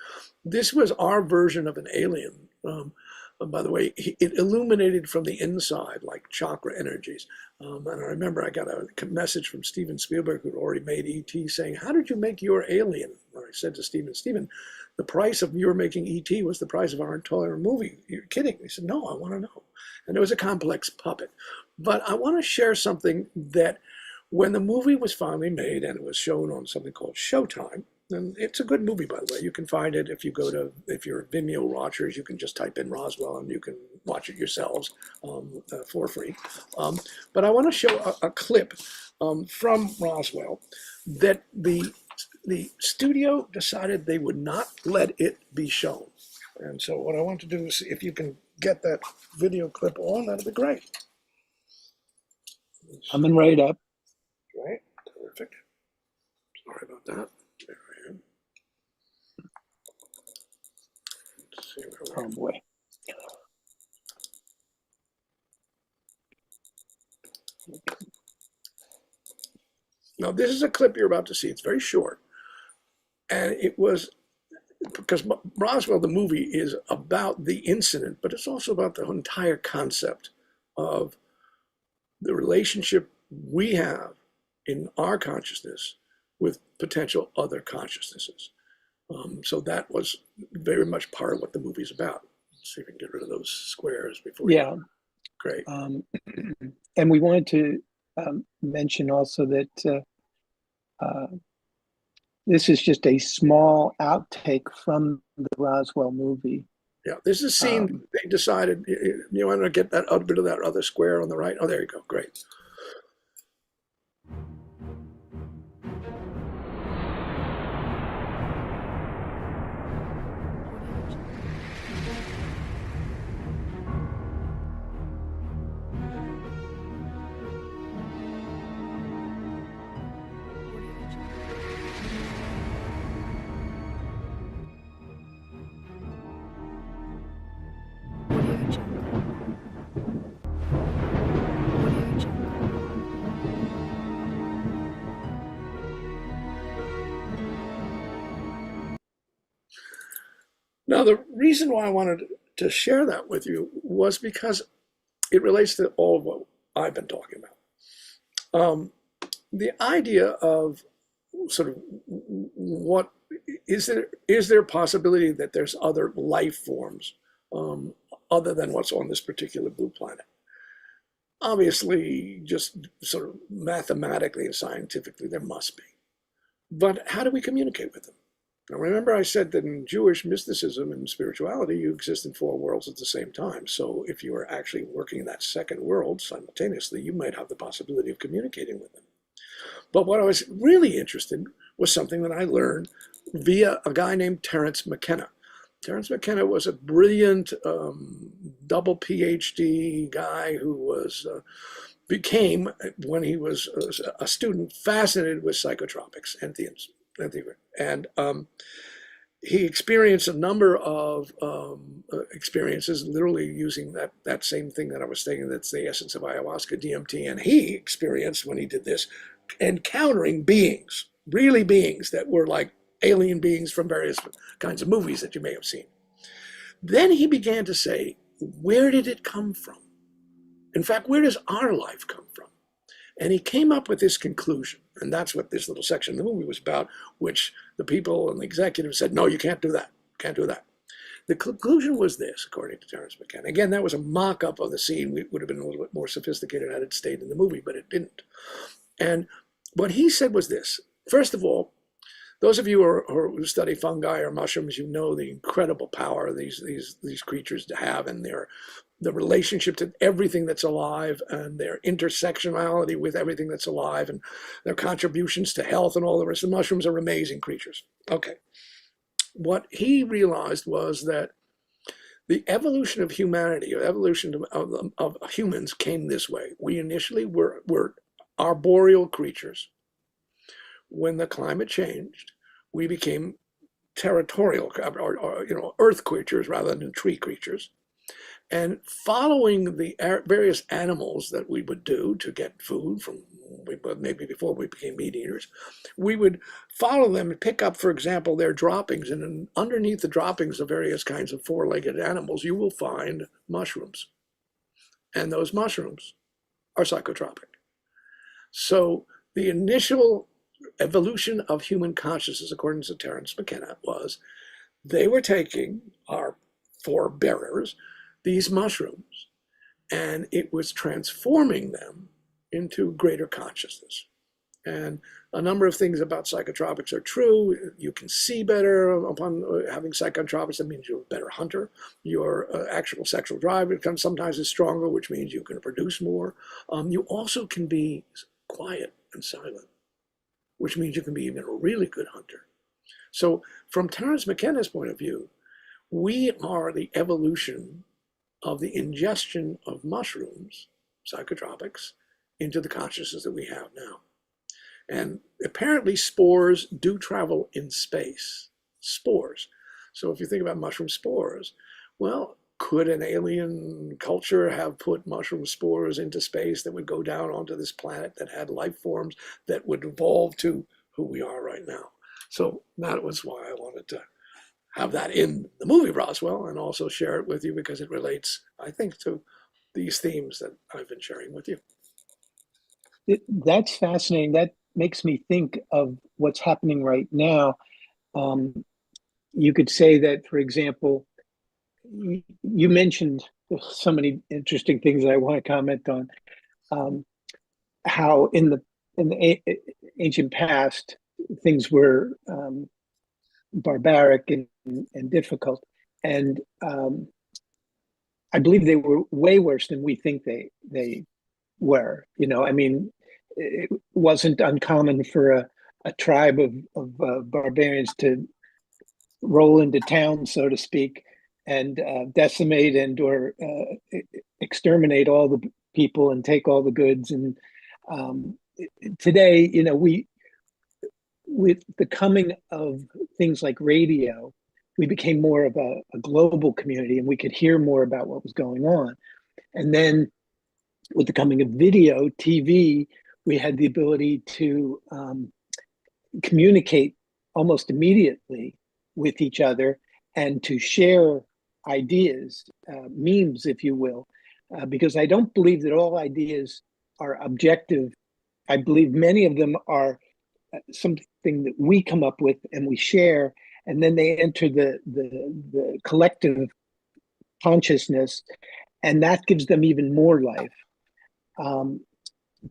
This was our version of an alien. By the way, it illuminated from the inside, like chakra energies. And I remember I got a message from Steven Spielberg, who'd already made E.T., saying, "How did you make your alien?" And I said to Steven, "The price of your making E.T. was the price of our entire movie. You're kidding." He said, "No, I want to know." And it was a complex puppet. But I want to share something that when the movie was finally made and it was shown on something called Showtime, and it's a good movie, by the way. You can find it if you're Vimeo watchers, you can just type in Roswell and you can watch it yourselves for free. But I want to show a clip from Roswell that the studio decided they would not let it be shown. And so what I want to do is see if you can get that video clip on, that'd be great. Coming right up. Right, terrific. Sorry about that. There I am. Let's see where Oh boy. Now, this is a clip you're about to see. It's very short. And it was because Roswell, the movie, is about the incident, but it's also about the entire concept of the relationship we have in our consciousness with potential other consciousnesses. So that was very much part of what the movie's about. Let's see if we can get rid of those squares before. Yeah. Great. And we wanted to mention also that this is just a small outtake from the Roswell movie. Yeah, this is a scene they decided, you want to get that a bit of that other square on the right? Oh, there you go. Great. Now, the reason why I wanted to share that with you was because it relates to all of what I've been talking about. The idea of sort of what is there a possibility that there's other life forms other than what's on this particular blue planet? Obviously, just sort of mathematically and scientifically, there must be. But how do we communicate with them? Now, remember I said that in Jewish mysticism and spirituality, you exist in 4 worlds at the same time. So if you are actually working in that second world simultaneously, you might have the possibility of communicating with them. But what I was really interested in was something that I learned via a guy named Terence McKenna. Terence McKenna was a brilliant double PhD guy who became, when he was a student, fascinated with psychotropics, entheogens. And he experienced a number of experiences, literally using that same thing that I was saying, that's the essence of ayahuasca, DMT. And he experienced, when he did this, encountering beings, really beings that were like alien beings from various kinds of movies that you may have seen. Then he began to say, where did it come from? In fact, where does our life come from? And he came up with this conclusion, and that's what this little section of the movie was about, which the people and the executives said, no, you can't do that, can't do that. The conclusion was this, according to Terence McKenna. Again, that was a mock-up of the scene. It would have been a little bit more sophisticated had it stayed in the movie, but it didn't. And what he said was this. First of all, those of you who study fungi or mushrooms, you know the incredible power these creatures have, and the relationship to everything that's alive and their intersectionality with everything that's alive and their contributions to health and all the rest. The mushrooms are amazing creatures. Okay. What he realized was that the evolution of humanity, or evolution of humans, came this way. We initially were arboreal creatures. When the climate changed, we became territorial, or earth creatures rather than tree creatures. And following the various animals that we would do to get food from, maybe before we became meat eaters, we would follow them and pick up, for example, their droppings. And underneath the droppings of various kinds of four-legged animals, you will find mushrooms. And those mushrooms are psychotropic. So the initial evolution of human consciousness, according to Terence McKenna, was they were taking our forebearers, these mushrooms, and it was transforming them into greater consciousness. And a number of things about psychotropics are true. You can see better upon having psychotropics. That means you're a better hunter. Your actual sexual drive sometimes is stronger, which means you can produce more. You also can be quiet and silent, which means you can be even a really good hunter. So from Terence McKenna's point of view, we are the evolution of the ingestion of mushrooms, psychotropics, into the consciousness that we have now. And apparently spores do travel in space, spores. So if you think about mushroom spores, well, could an alien culture have put mushroom spores into space that would go down onto this planet that had life forms that would evolve to who we are right now? So that was why I wanted to have that in the movie Roswell and also share it with you, because it relates, I think, to these themes that I've been sharing with you. That's fascinating. That makes me think of what's happening right now. You could say that, for example, you mentioned so many interesting things that I want to comment on. How in the ancient past things were barbaric and difficult, and I believe they were way worse than we think they were. I mean, it wasn't uncommon for a tribe of barbarians to roll into town, so to speak, and decimate or exterminate all the people and take all the goods. And today, with the coming of things like radio, we became more of a global community, and we could hear more about what was going on. And then with the coming of video, TV, we had the ability to communicate almost immediately with each other and to share ideas, memes, if you will, because I don't believe that all ideas are objective. I believe many of them are something that we come up with and we share, and then they enter the collective consciousness, and that gives them even more life.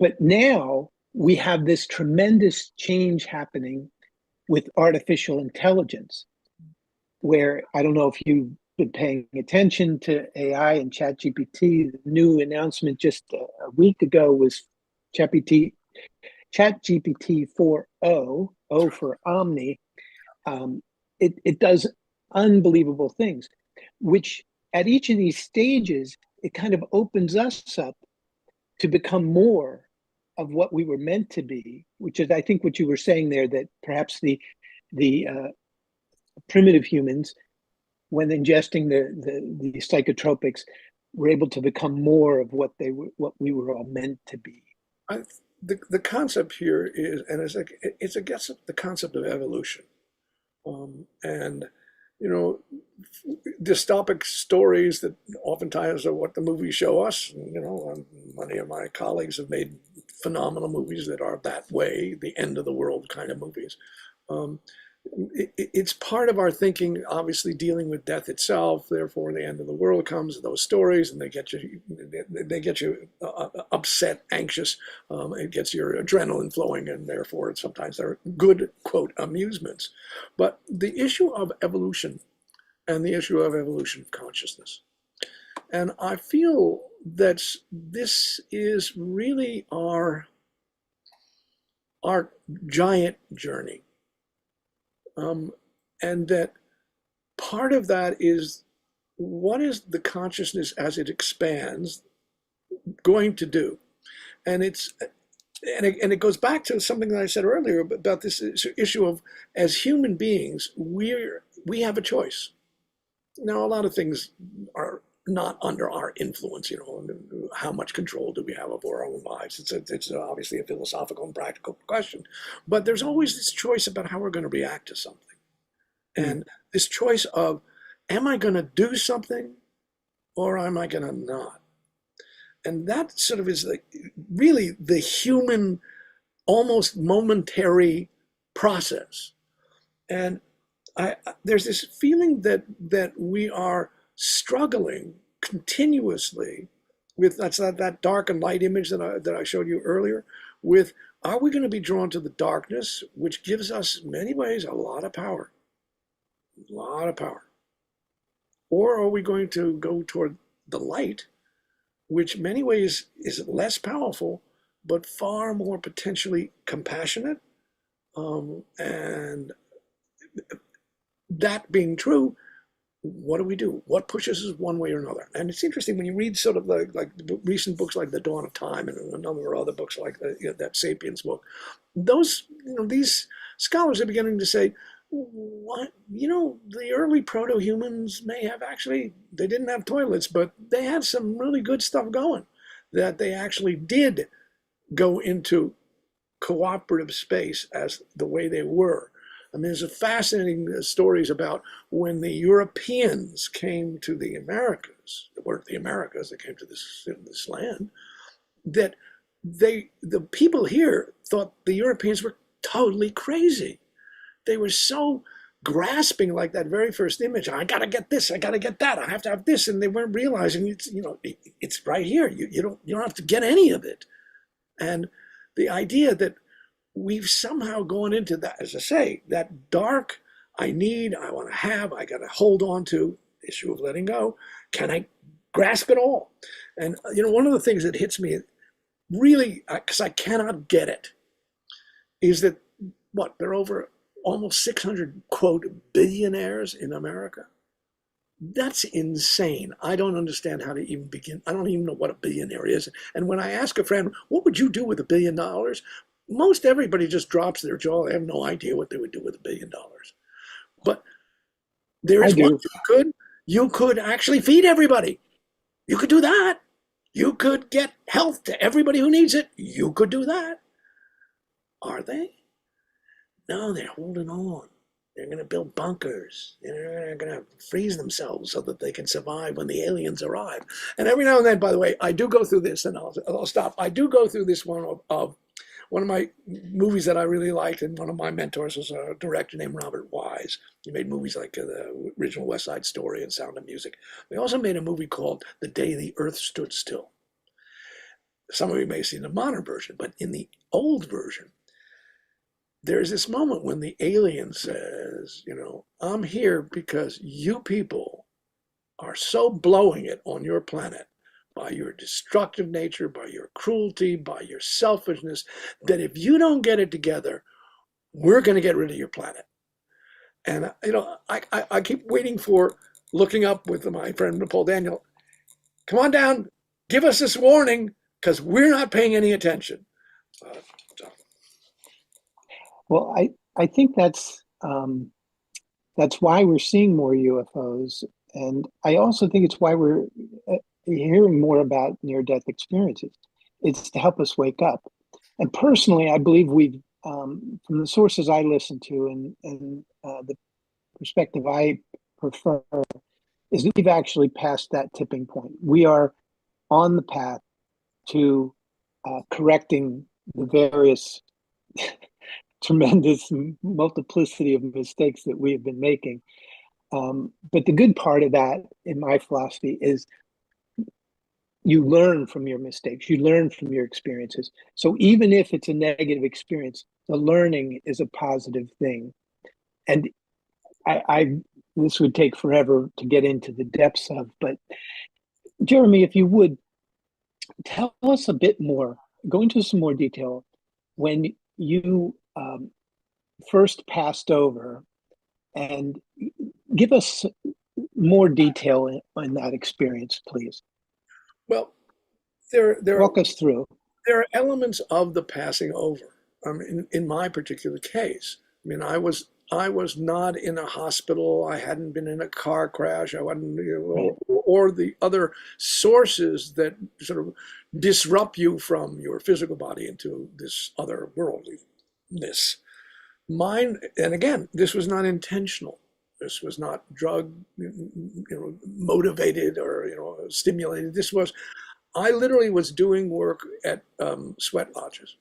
But now we have this tremendous change happening with artificial intelligence, where I don't know if you've been paying attention to AI and ChatGPT. The new announcement just a week ago was ChatGPT 4.0, O for Omni. It does unbelievable things, which at each of these stages, it kind of opens us up to become more of what we were meant to be, which is, I think, what you were saying there, that perhaps the primitive humans, when ingesting the psychotropics, were able to become more of what we were all meant to be. The concept here is, and it's the concept of evolution, and dystopic stories that oftentimes are what the movies show us. Many of my colleagues have made phenomenal movies that are that way, the end of the world kind of movies. It's part of our thinking, obviously dealing with death itself. Therefore, the end of the world comes, those stories, and they get you upset, anxious. It gets your adrenaline flowing, and therefore sometimes they're good, quote, amusements. But the issue of evolution and the issue of evolution of consciousness And I feel that this is really our giant journey. And that part of that is, what is the consciousness as it expands going to do? And it goes back to something that I said earlier about this issue of, as human beings, we have a choice. Now, a lot of things are not under our influence, how much control do we have over our own lives? It's obviously a philosophical and practical question, but there's always this choice about how we're going to react to something. And this choice of, am I going to do something or am I going to not? And that sort of is really the human, almost momentary process. And there's this feeling that we are struggling continuously with, that dark and light image that I showed you earlier, with, are we going to be drawn to the darkness, which gives us in many ways a lot of power? A lot of power. Or are we going to go toward the light, which in many ways is less powerful, but far more potentially compassionate? And that being true, what do we do? What pushes us one way or another? And it's interesting when you read sort of like recent books like The Dawn of Time and a number of other books like that Sapiens book. Those, these scholars are beginning to say, what, the early proto-humans may have actually, they didn't have toilets, but they had some really good stuff going, that they actually did go into cooperative space as the way they were. I mean, there's a fascinating stories about when the Europeans came to the Americas. It weren't the Americas that came to this land, that the people here thought the Europeans were totally crazy. They were so grasping, like that very first image. I got to get this. I got to get that. I have to have this, and they weren't realizing it's right here. You don't have to get any of it. And the idea that we've somehow gone into that, as I say, that dark, I want to have, I got to hold on to, issue of letting go. Can I grasp it all? And, one of the things that hits me really, because I cannot get it, is that, there are over almost 600, quote, billionaires in America. That's insane. I don't understand how to even begin. I don't even know what a billionaire is. And when I ask a friend, what would you do with $1 billion? Most everybody just drops their jaw. They have no idea what they would do with $1 billion. But there is one you could actually feed everybody. You could do that. You could get health to everybody who needs it. You could do that. Are they? No, they're holding on. They're going to build bunkers. They're going to freeze themselves so that they can survive when the aliens arrive. And every now and then, by the way, I do go through this, and I'll stop. I do go through this one of one of my movies that I really liked, and one of my mentors was a director named Robert Wise. He made movies like the original West Side Story and Sound of Music. They also made a movie called The Day the Earth Stood Still. Some of you may have seen the modern version, but in the old version, there's this moment when the alien says, I'm here because you people are so blowing it on your planet by your destructive nature, by your cruelty, by your selfishness, that if you don't get it together, we're going to get rid of your planet. And, I keep waiting for, looking up with my friend Paul Daniel, come on down, give us this warning, because we're not paying any attention. Well, I think that's why we're seeing more UFOs, and I also think it's why we're hearing more about near-death experiences. It's to help us wake up. And personally, I believe we've, from the sources I listen to and the perspective I prefer, is that we've actually passed that tipping point. We are on the path to correcting the various tremendous multiplicity of mistakes that we have been making. But the good part of that, in my philosophy, is you learn from your mistakes, you learn from your experiences. So even if it's a negative experience, the learning is a positive thing. And I this would take forever to get into the depths of, but Jeremy, if you would tell us a bit more, go into some more detail when you first passed over, and give us more detail in that experience, please. Well, there Walk us through. are elements of the passing over. In my particular case, I mean, I was not in a hospital. I hadn't been in a car crash. I wasn't, or the other sources that sort of disrupt you from your physical body into this other worldliness. Mine, and again, this was not intentional. This was not drug, motivated or stimulated. I literally was doing work at sweat lodges,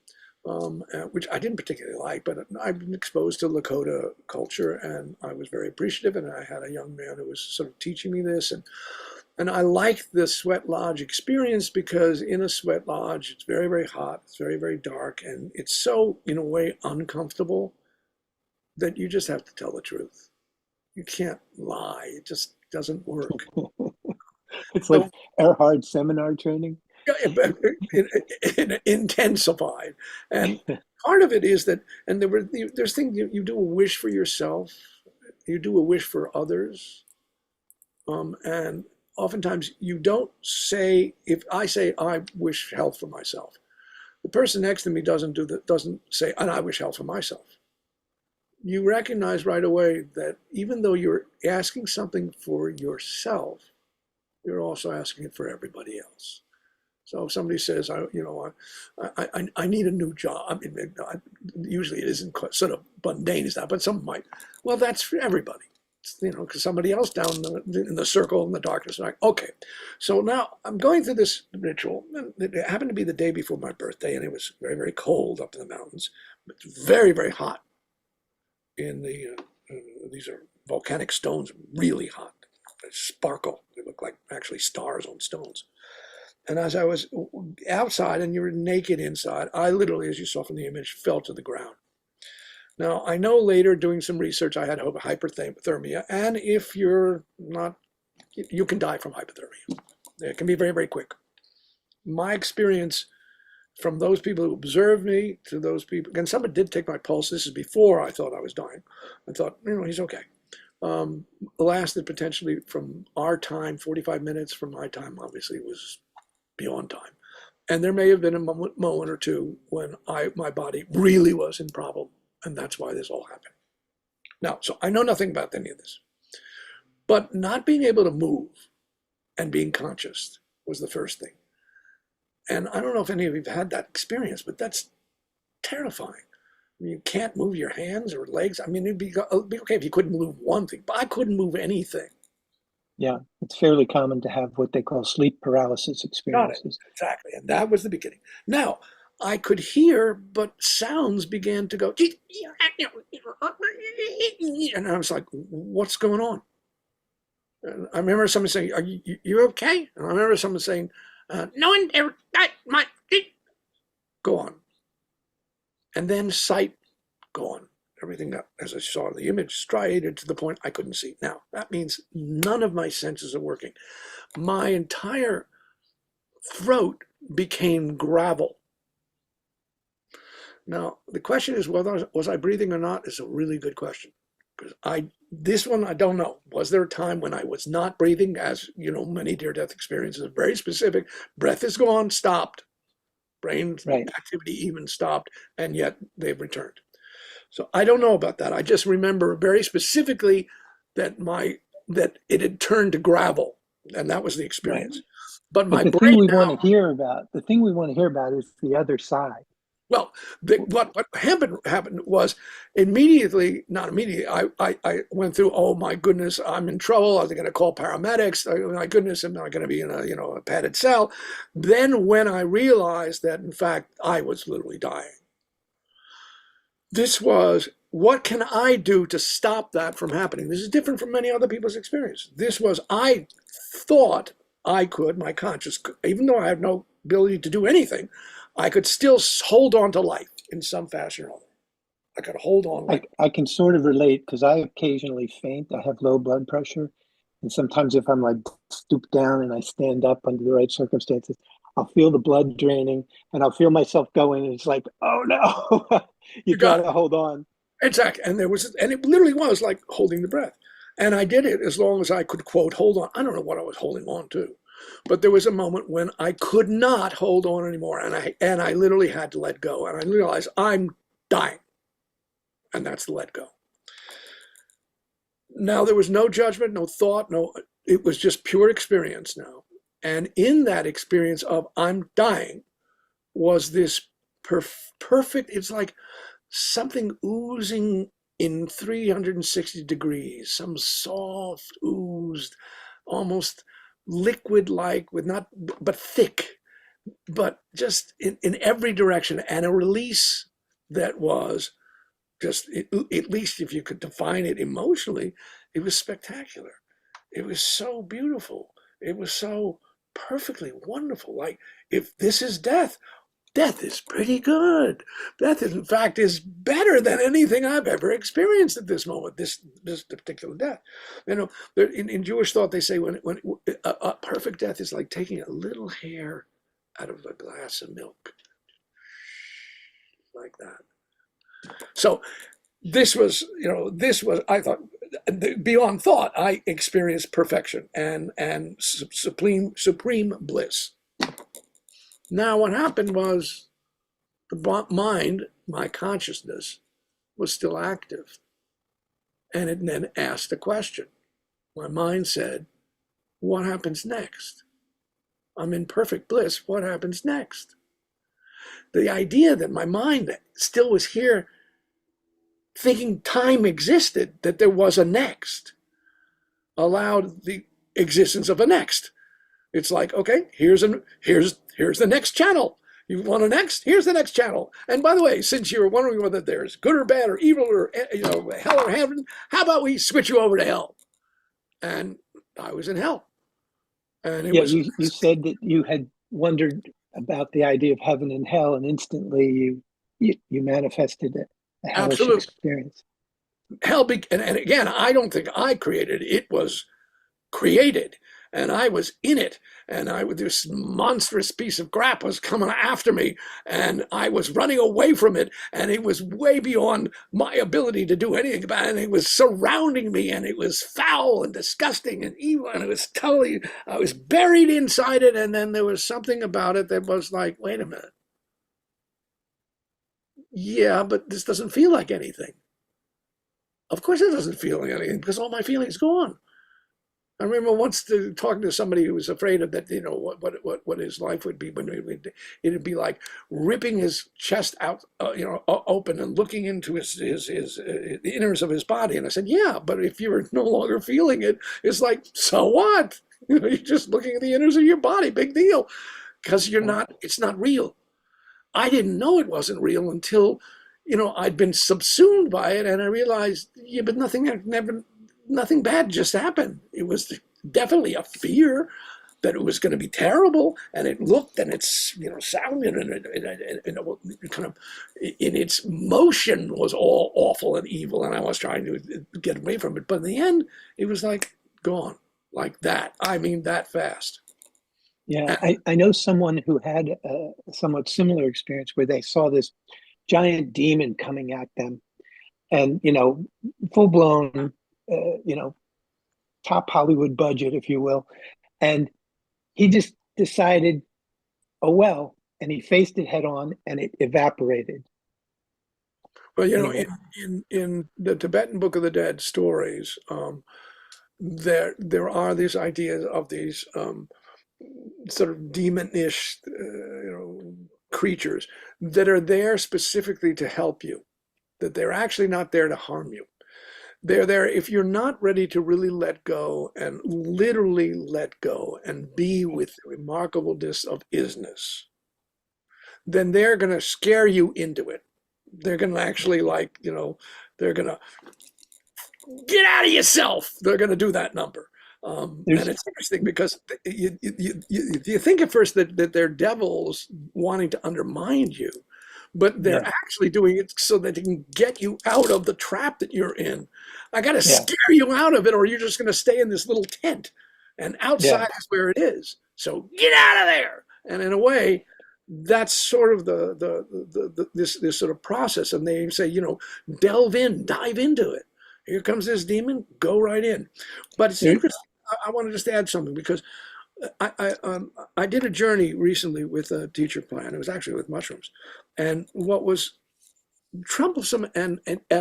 which I didn't particularly like, but I've been exposed to Lakota culture, and I was very appreciative. And I had a young man who was sort of teaching me this, and I liked the sweat lodge experience because in a sweat lodge, it's very, very hot, it's very, very dark, and it's so, in a way, uncomfortable that you just have to tell the truth. You can't lie. It just doesn't work. It's like Erhard seminar training. Intensified. And part of it is that, and there's things you do a wish for yourself, you do a wish for others. And oftentimes you don't say, if I say I wish health for myself, the person next to me doesn't say, and I wish health for myself. You recognize right away that even though you're asking something for yourself, you're also asking it for everybody else. So if somebody says, I need a new job. I mean, usually it isn't quite sort of mundane as that, but some might. Well, that's for everybody. Because somebody else down in the circle in the darkness, like, okay. So now I'm going through this ritual. It happened to be the day before my birthday, and it was very, very cold up in the mountains, but very, very hot. These are volcanic stones, really hot. They sparkle. They look like actually stars on stones. And as I was outside and you were naked inside, I literally, as you saw from the image, fell to the ground. Now, I know later doing some research, I had hypothermia. And if you're not, you can die from hypothermia. It can be very, very quick. My experience from those people who observed me to those people, and somebody did take my pulse. This is before I thought I was dying. I thought, he's okay. Lasted potentially from our time, 45 minutes. From my time, obviously, was beyond time. And there may have been a moment or two when my body really was in problem. And that's why this all happened. Now, so I know nothing about any of this. But not being able to move and being conscious was the first thing. And I don't know if any of you have had that experience, but that's terrifying. I mean, you can't move your hands or legs. I mean, it'd be okay if you couldn't move one thing, but I couldn't move anything. Yeah, it's fairly common to have what they call sleep paralysis experiences. Got it. Exactly. And that was the beginning. Now, I could hear, but sounds began to go. And I was like, what's going on? And I remember someone saying, are you okay? And I remember someone saying, no one ever got my. Go on. And then sight gone. Everything that, as I saw the image, striated to the point I couldn't see. Now, that means none of my senses are working. My entire throat became gravel. Now, the question is whether was I breathing or not is a really good question. Because this one, I don't know. Was there a time when I was not breathing? As you know, many near-death experiences are very specific. Breath is gone, stopped. Brain activity even stopped, and yet they've returned. So I don't know about that. I just remember very specifically that it had turned to gravel, and that was the experience. Right. But my the brain thing we want to hear about is the other side. Well, what happened was not immediately, I went through, oh my goodness, I'm in trouble. I was going to call paramedics. Oh my goodness, am I going to be in a padded cell? Then when I realized that, in fact, I was literally dying. This was, what can I do to stop that from happening? This is different from many other people's experience. This was, I thought I could, my conscious, even though I had no ability to do anything, I could still hold on to life in some fashion or other. I could hold on. I can sort of relate because I occasionally faint. I have low blood pressure. And sometimes if I'm like stooped down and I stand up under the right circumstances, I'll feel the blood draining and I'll feel myself going. And it's like, oh no, you You got gotta hold on. exactly. And it literally was like holding the breath. And I did it as long as I could, quote, hold on. I don't know what I was holding on to, but there was a moment when I could not hold on anymore. And I literally had to let go. And I realized I'm dying. And that's the let go. Now there was no judgment, no thought, it was just pure experience now. And in that experience of I'm dying was this perfect, it's like something oozing in 360 degrees, some soft oozed, almost liquid-like, with not, but thick, but just in every direction, and a release that was just, at least if you could define it emotionally, it was spectacular. It was so beautiful. It was so perfectly wonderful. Like, if this is death, death is pretty good. Death, in fact, is better than anything I've ever experienced at this moment, this particular death. You know, in Jewish thought, they say when a perfect death is like taking a little hair out of a glass of milk, like that. So this was, I thought, beyond thought, I experienced perfection and supreme bliss. Now what happened was the mind, my consciousness, was still active. And it then asked a question. My mind said, what happens next? I'm in perfect bliss. What happens next? The idea that my mind still was here thinking time existed, that there was a next, allowed the existence of a next. It's like, okay, here's the next channel. You want a next? Here's the next channel. And by the way, since you're wondering whether there's good or bad or evil or hell or heaven, how about we switch you over to hell? And I was in hell. And it was. You said that you had wondered about the idea of heaven and hell, and instantly you manifested a hellish Absolutely. experience. Hell, and again, I don't think I created it. It was created, and I was in it, and this monstrous piece of crap was coming after me, and I was running away from it, and it was way beyond my ability to do anything about it, and it was surrounding me, and it was foul and disgusting and evil, and it was totally, I was buried inside it, and then there was something about it that was like, wait a minute. Yeah, but this doesn't feel like anything. Of course it doesn't feel like anything, because all my feelings gone. I remember once talking to somebody who was afraid of that, what his life would be, when it'd be like ripping his chest out, open and looking into the innards of his body. And I said, yeah, but if you're no longer feeling it, it's like, so what? You're just looking at the innards of your body, big deal, because it's not real. I didn't know it wasn't real until, I'd been subsumed by it, and I realized, yeah, but nothing bad just happened. It was definitely a fear that it was going to be terrible, and it looked and it's sounded and it kind of in its motion was all awful and evil, and I was trying to get away from it. But in the end, it was like gone, like that. I mean, that fast. Yeah, I know someone who had a somewhat similar experience where they saw this giant demon coming at them, and full blown, top Hollywood budget, if you will, and he just decided, oh well, and he faced it head on, and it evaporated. Well, in the Tibetan Book of the Dead stories, there are these ideas of these sort of demonish, creatures that are there specifically to help you, that they're actually not there to harm you. They're there if you're not ready to really let go and literally let go and be with the remarkableness of isness, then they're going to scare you into it. They're going to actually they're going to get out of yourself. They're going to do that number. And it's interesting because you think at first that they're devils wanting to undermine you, but they're actually doing it so that they can get you out of the trap that you're in. I got to Yeah. scare you out of it, or you're just going to stay in this little tent, and outside Yeah. is where it is. So get out of there. And in a way, that's sort of this sort of process. And they say, delve in, dive into it. Here comes this demon, go right in. But it's interesting. I want to just add something, because I did a journey recently with a teacher plan. It was actually with mushrooms, and what was troublesome and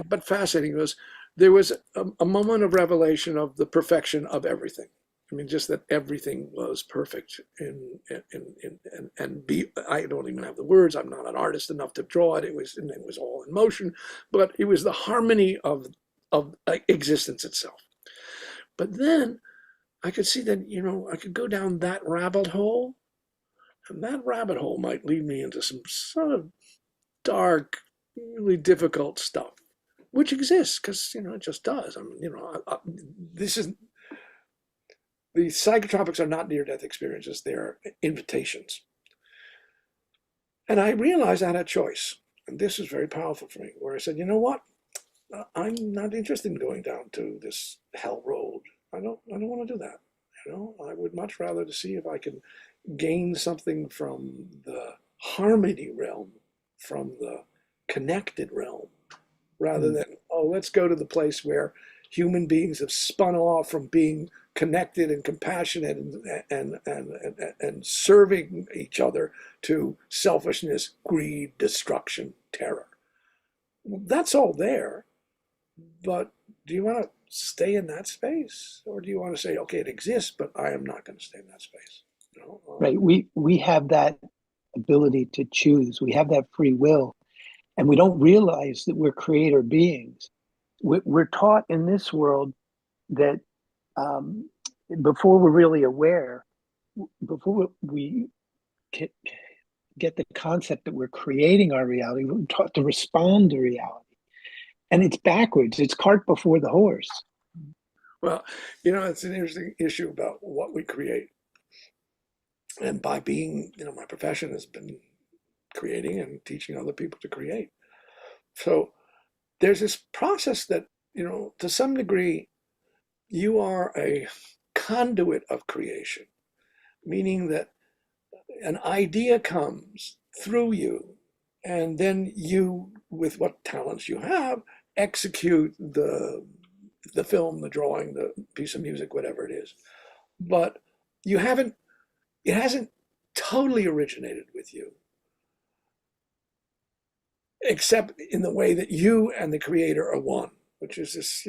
but fascinating was there was a moment of revelation of the perfection of everything. I mean, just that everything was perfect and I don't even have the words. I'm not an artist enough to draw it. It was all in motion, but it was the harmony of existence itself. But then I could see that, I could go down that rabbit hole, and that rabbit hole might lead me into some sort of dark, really difficult stuff, which exists because, it just does. I mean, this is, the psychotropics are not near-death experiences. They're invitations. And I realized I had a choice. And this was very powerful for me, where I said, you know what? I'm not interested in going down to this hell road. I don't want to do that. I would much rather to see if I can gain something from the harmony realm, from the connected realm, rather than, let's go to the place where human beings have spun off from being connected and compassionate and serving each other to selfishness, greed, destruction, terror. That's all there, but do you want to stay in that space, or do you want to say, okay, it exists, but I am not going to stay in that space? Right. We have that ability to choose. We have that free will, and we don't realize that we're creator beings. We're taught in this world that before we're really aware, before we get the concept that we're creating our reality, we're taught to respond to reality. And it's backwards. It's cart before the horse. Well, it's an interesting issue about what we create. And by being, my profession has been creating and teaching other people to create. So there's this process that, to some degree, you are a conduit of creation, meaning that an idea comes through you, and then you, with what talents you have, execute the film, the drawing, the piece of music, whatever it is. But it hasn't totally originated with you, except in the way that you and the creator are one, which is this,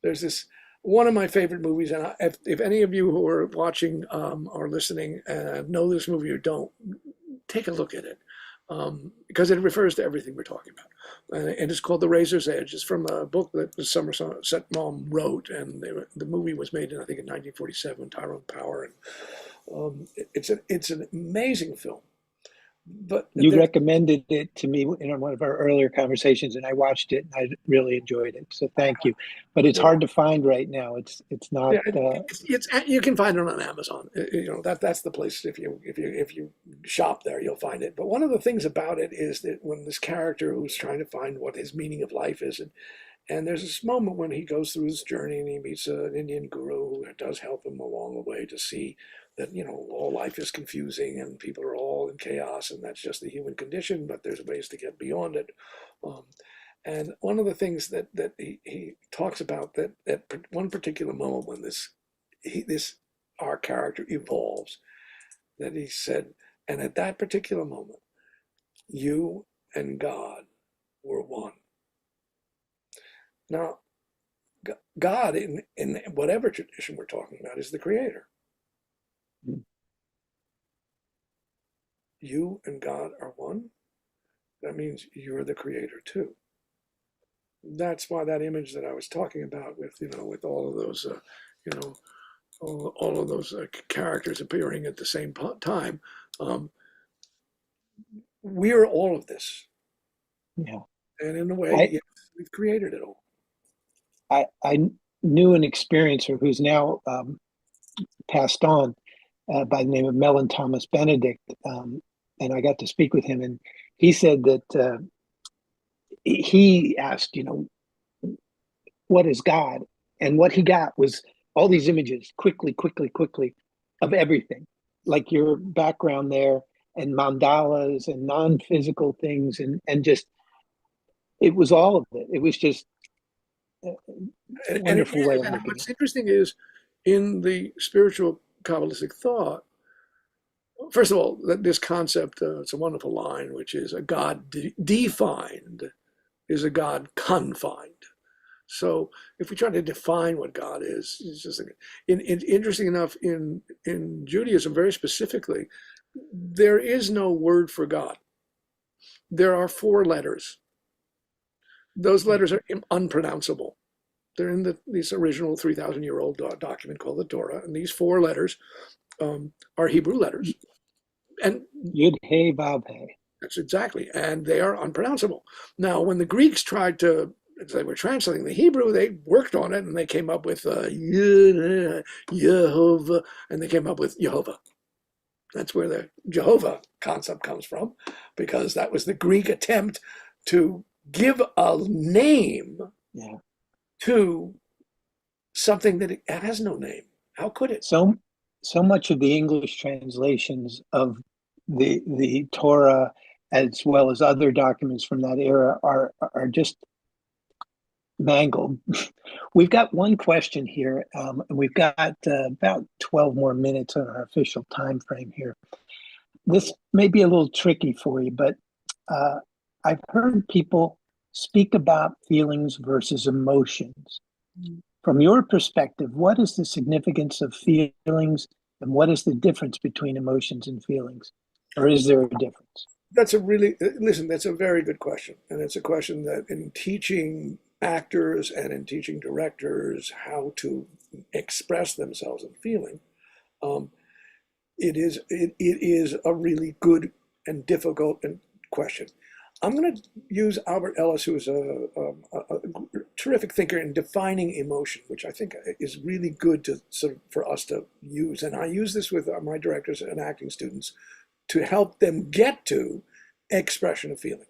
there's this, one of my favorite movies, and if any of you who are watching or listening know this movie or don't, take a look at it, because it refers to everything we're talking about. And it's called The Razor's Edge. It's from a book that Somerset Maugham wrote, and the movie was made in, I think, in 1947, Tyrone Power. And it's an amazing film. But you recommended it to me in one of our earlier conversations, and I watched it, and I really enjoyed it. So thank you. But it's hard to find right now. It's not. You can find it on Amazon. That's the place. If you shop there, you'll find it. But one of the things about it is that when this character who's trying to find what his meaning of life is, and there's this moment when he goes through his journey and he meets an Indian guru who does help him along the way to see that, all life is confusing and people are all in chaos, and that's just the human condition, but there's ways to get beyond it. And one of the things that he talks about, that one particular moment when our character evolves, that he said, and at that particular moment, you and God were one. Now, God, in whatever tradition we're talking about, is the creator. You and God are one. That means you're the creator too. That's why that image that I was talking about with all of those all of those characters appearing at the same time, we're all of this. Yeah. And in a way, we've created it all. I knew an experiencer who's now passed on, by the name of Mellon Thomas Benedict, and I got to speak with him, and he said that he asked, what is God? And what he got was all these images quickly of everything, like your background there, and mandalas and non-physical things, and just, it was all of it. It was just a And it wonderful is, way of and looking at what's interesting is in the spiritual Kabbalistic thought, first of all, this concept, it's a wonderful line, which is a God defined is a God confined. So if we try to define what God is, it's just interesting enough in Judaism, very specifically, there is no word for God. There are 4 letters. Those letters are unpronounceable. They're in this original 3,000-year-old document called the Torah, and these 4 letters are Hebrew letters. And Yud Hey Vav Hey. That's exactly, and they are unpronounceable. Now, when the Greeks tried to, they were translating the Hebrew, they worked on it, and they came up with Yehovah, and they came up with Jehovah. That's where the Jehovah concept comes from, because that was the Greek attempt to give a name to something that it has no name. How could it? So much of the English translations of the Torah, as well as other documents from that era, are just mangled. We've got one question here, and we've got about 12 more minutes on our official time frame here. This may be a little tricky for you, but I've heard people speak about feelings versus emotions. From your perspective, what is the significance of feelings, and what is the difference between emotions and feelings? Or is there a difference? That's a very good question. And it's a question that in teaching actors and in teaching directors how to express themselves in feeling, it is a really good and difficult question. I'm going to use Albert Ellis, who is a terrific thinker in defining emotion, which I think is really good for us to use. And I use this with my directors and acting students to help them get to expression of feeling.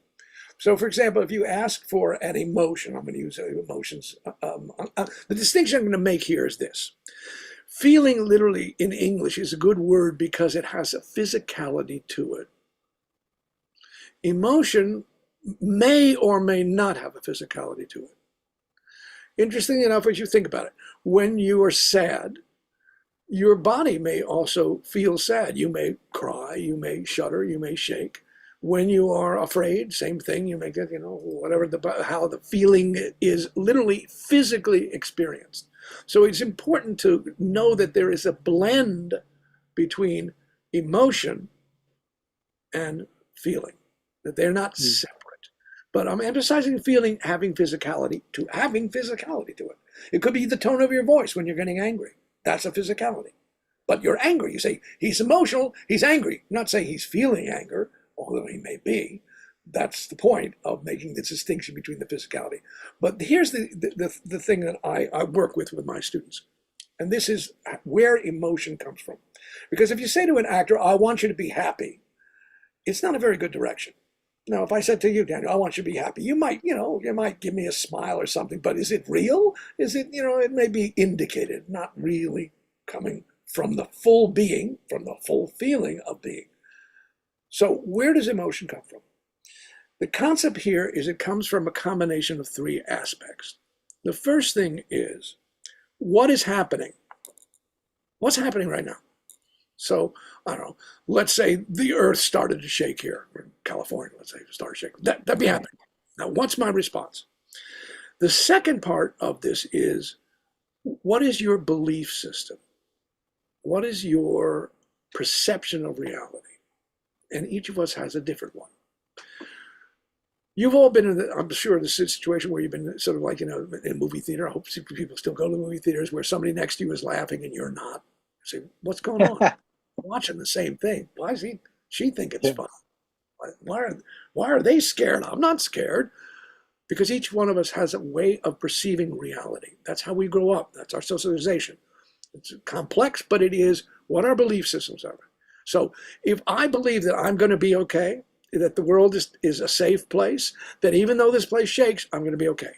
So, for example, if you ask for an emotion, I'm going to use emotions. The distinction I'm going to make here is this. Feeling, literally, in English is a good word because it has a physicality to it. Emotion may or may not have a physicality to it. Interesting enough, as you think about it, when you are sad, your body may also feel sad. You may cry, you may shudder, you may shake. When you are afraid, same thing, you may get, whatever how the feeling is literally physically experienced. So it's important to know that there is a blend between emotion and feeling, that they're not separate. But I'm emphasizing feeling having physicality to it. It could be the tone of your voice when you're getting angry. That's a physicality. But you're angry. You say, he's emotional, he's angry. You're not saying he's feeling anger, although he may be. That's the point of making the distinction between the physicality. But here's the thing that I work with my students. And this is where emotion comes from. Because if you say to an actor, I want you to be happy, it's not a very good direction. Now, if I said to you, Daniel, I want you to be happy, you might give me a smile or something, but is it real? Is it, it may be indicated, not really coming from the full being, from the full feeling of being. So where does emotion come from? The concept here is it comes from a combination of 3 aspects. The first thing is, what is happening? What's happening right now? So, I don't know, let's say the earth started to shake here in California, let's say it started shaking. That'd be happening. Now, what's my response? The second part of this is, what is your belief system? What is your perception of reality? And each of us has a different one. You've all been in, I'm sure, the situation where you've been sort of like, in a movie theater. I hope people still go to movie theaters where somebody next to you is laughing and you're not. You say, what's going on? I'm watching the same thing. Why does she think it's fun? Why are they scared? I'm not scared. Because each one of us has a way of perceiving reality. That's how we grow up. That's our socialization. It's complex, but it is what our belief systems are. So if I believe that I'm going to be okay, that the world is a safe place, that even though this place shakes, I'm going to be okay.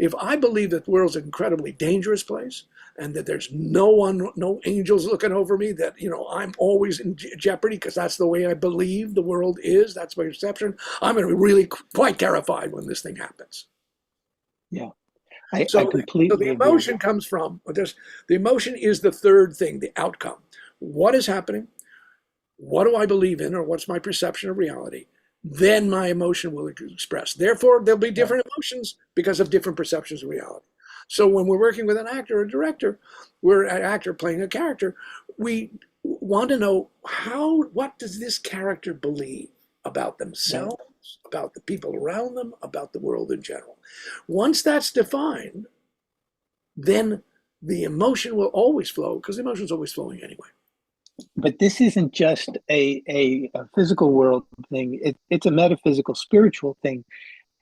If I believe that the world's an incredibly dangerous place and that there's no angels looking over me, that, I'm always in jeopardy because that's the way I believe the world is, that's my perception, I'm going to be really quite terrified when this thing happens. Yeah, I So completely the agree. emotion comes from, the emotion is the third thing, the outcome. What is happening? What do I believe in, or what's my perception of reality? Then my emotion will express. Therefore, there'll be different emotions because of different perceptions of reality. So when we're working with an actor or director, we're an actor playing a character, we want to know what does this character believe about themselves, about the people around them, about the world in general. Once that's defined, then the emotion will always flow, because the emotion is always flowing anyway. But this isn't just a physical world thing. It's a metaphysical, spiritual thing.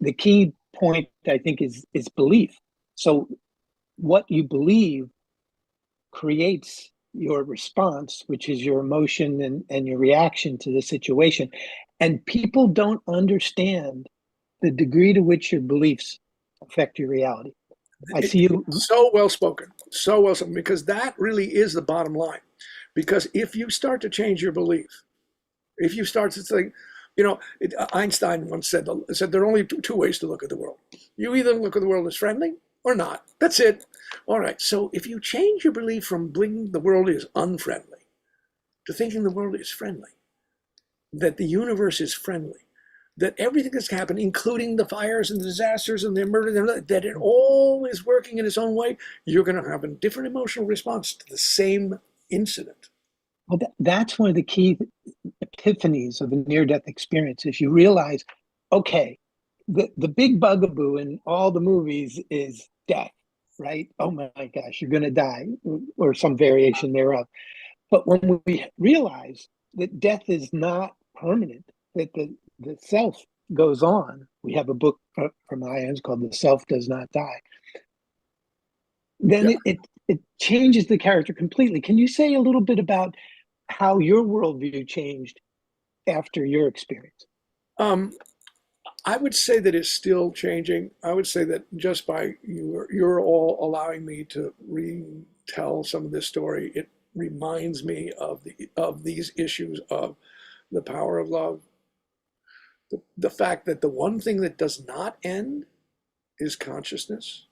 The key point, I think, is belief. So what you believe creates your response, which is your emotion and your reaction to the situation. And people don't understand the degree to which your beliefs affect your reality. I see you. So well spoken, because that really is the bottom line. Because if you start to change your belief, if you start to think, Einstein once said there are only two ways to look at the world. You either look at the world as friendly or not. That's it. All right. So if you change your belief from believing the world is unfriendly to thinking the world is friendly, that the universe is friendly, that everything that's happened, including the fires and the disasters and the murder, that it all is working in its own way, you're going to have a different emotional response to the same incident. Well, that's one of the key epiphanies of a near-death experience, is you realize, okay, the big bugaboo in all the movies is death, right? Oh my gosh, you're going to die, or some variation thereof. But when we realize that death is not permanent, that the self goes on, we have a book from Ions called The Self Does Not Die, then it changes the character completely. Can you say a little bit about how your worldview changed after your experience? I would say that it's still changing. I would say that just by you're all allowing me to retell some of this story, it reminds me of these issues of the power of love, the fact that the one thing that does not end is consciousness,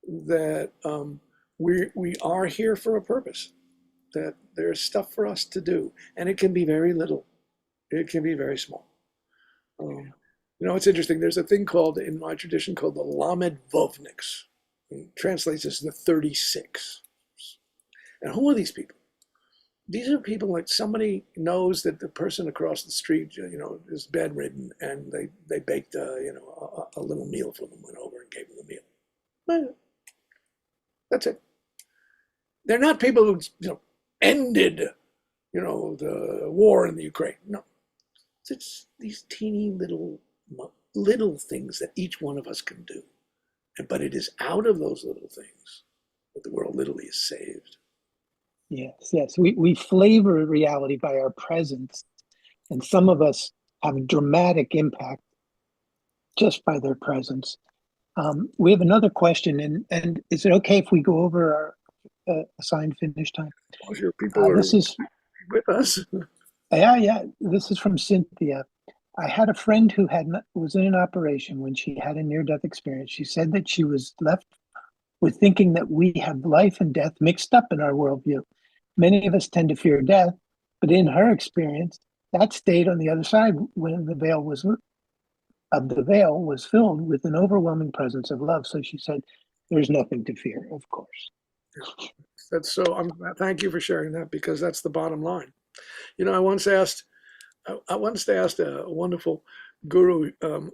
that we are here for a purpose, that there's stuff for us to do, and it can be very little, it can be very small. It's interesting. There's a thing called, in my tradition, called the Lamed Vovniks. It translates as the 36. And who are these people? These are people like somebody knows that the person across the street, is bedridden, and they baked a little meal for them, went over and gave them the meal. Well, that's it. They're not people who ended the war in the Ukraine. No, it's these teeny little things that each one of us can do. But it is out of those little things that the world literally is saved. Yes. We flavor reality by our presence, and some of us have a dramatic impact just by their presence. We have another question, and is it okay if we go over our assigned finish time? Well, sure, people are this is with us. Yeah. This is from Cynthia. I had a friend who was in an operation when she had a near-death experience. She said that she was left with thinking that we have life and death mixed up in our worldview. Many of us tend to fear death, but in her experience, that stayed on the other side when the veil was filled with an overwhelming presence of love. So she said, "There's nothing to fear, of course." That's so. Thank you for sharing that, because that's the bottom line. I once asked a wonderful guru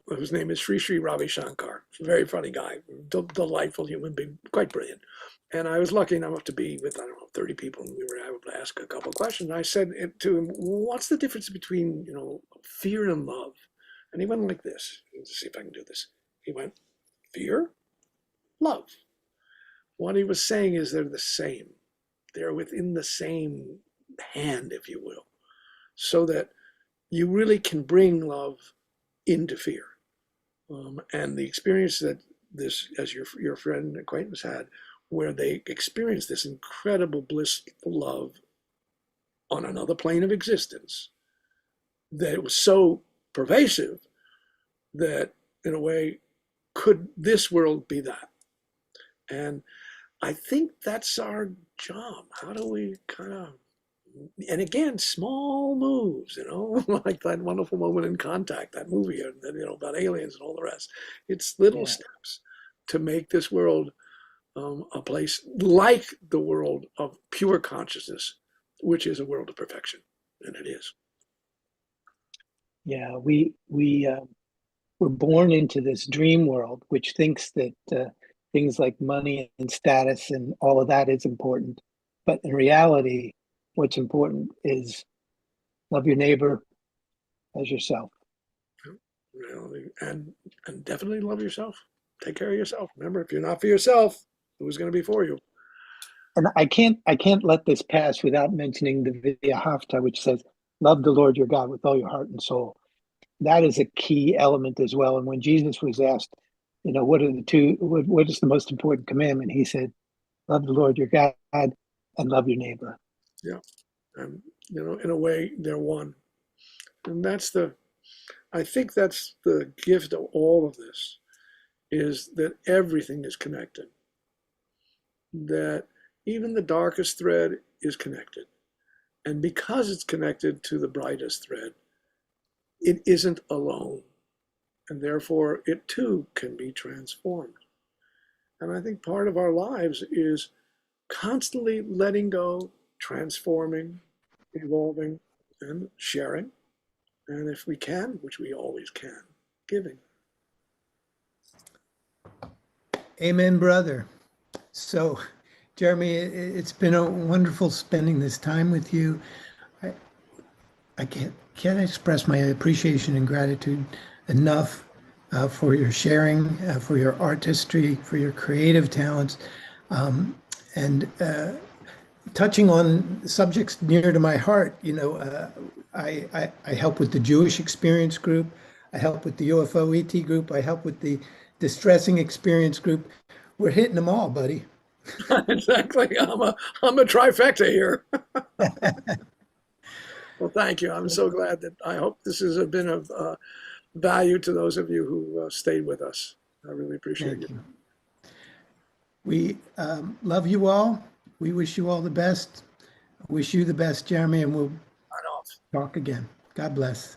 whose name is Sri Ravi Shankar. He's a very funny guy, delightful human being, quite brilliant. And I was lucky enough to be with, 30 people, and we were able to ask a couple of questions. And I said to him, "What's the difference between fear and love?" And he went like this. Let's see if I can do this. He went, "Fear, love." What he was saying is they're the same. They're within the same hand, if you will, so that you really can bring love into fear. And the experience that this, as your friend and acquaintance had, where they experienced this incredible blissful love on another plane of existence, that it was so pervasive that, in a way, could this world be that? And I think that's our job. How do we kind of, and again, small moves, like that wonderful moment in Contact, that movie, about aliens and all the rest. It's little steps to make this world a place like the world of pure consciousness, which is a world of perfection, and it is. Yeah, we're born into this dream world, which thinks that things like money and status and all of that is important. But in reality, what's important is love your neighbor as yourself. And definitely love yourself. Take care of yourself. Remember, if you're not for yourself, who's going to be for you? And I can't let this pass without mentioning the Vidya Hafta, which says, love the Lord your God with all your heart and soul. That is a key element as well. And when Jesus was asked, what is the most important commandment? He said, love the Lord your God and love your neighbor. Yeah. And, in a way, they're one. And I think that's the gift of all of this, is that everything is connected. That even the darkest thread is connected. And because it's connected to the brightest thread, it isn't alone. And therefore, it too can be transformed. And I think part of our lives is constantly letting go, transforming, evolving, and sharing. And if we can, which we always can, giving. Amen, brother. So, Jeremy, it's been a wonderful spending this time with you. I can't express my appreciation and gratitude enough for your sharing, for your artistry, for your creative talents, and touching on subjects near to my heart. I help with the Jewish Experience group. I help with the UFO ET group. I help with the Distressing Experience group. We're hitting them all, buddy. Exactly. I'm a trifecta here. Well, thank you. I'm so glad that I hope this has been of value to those of you who stayed with us. I really appreciate Thank you. We love you all. We wish you all the best. Wish you the best, Jeremy, and we'll talk again. God bless.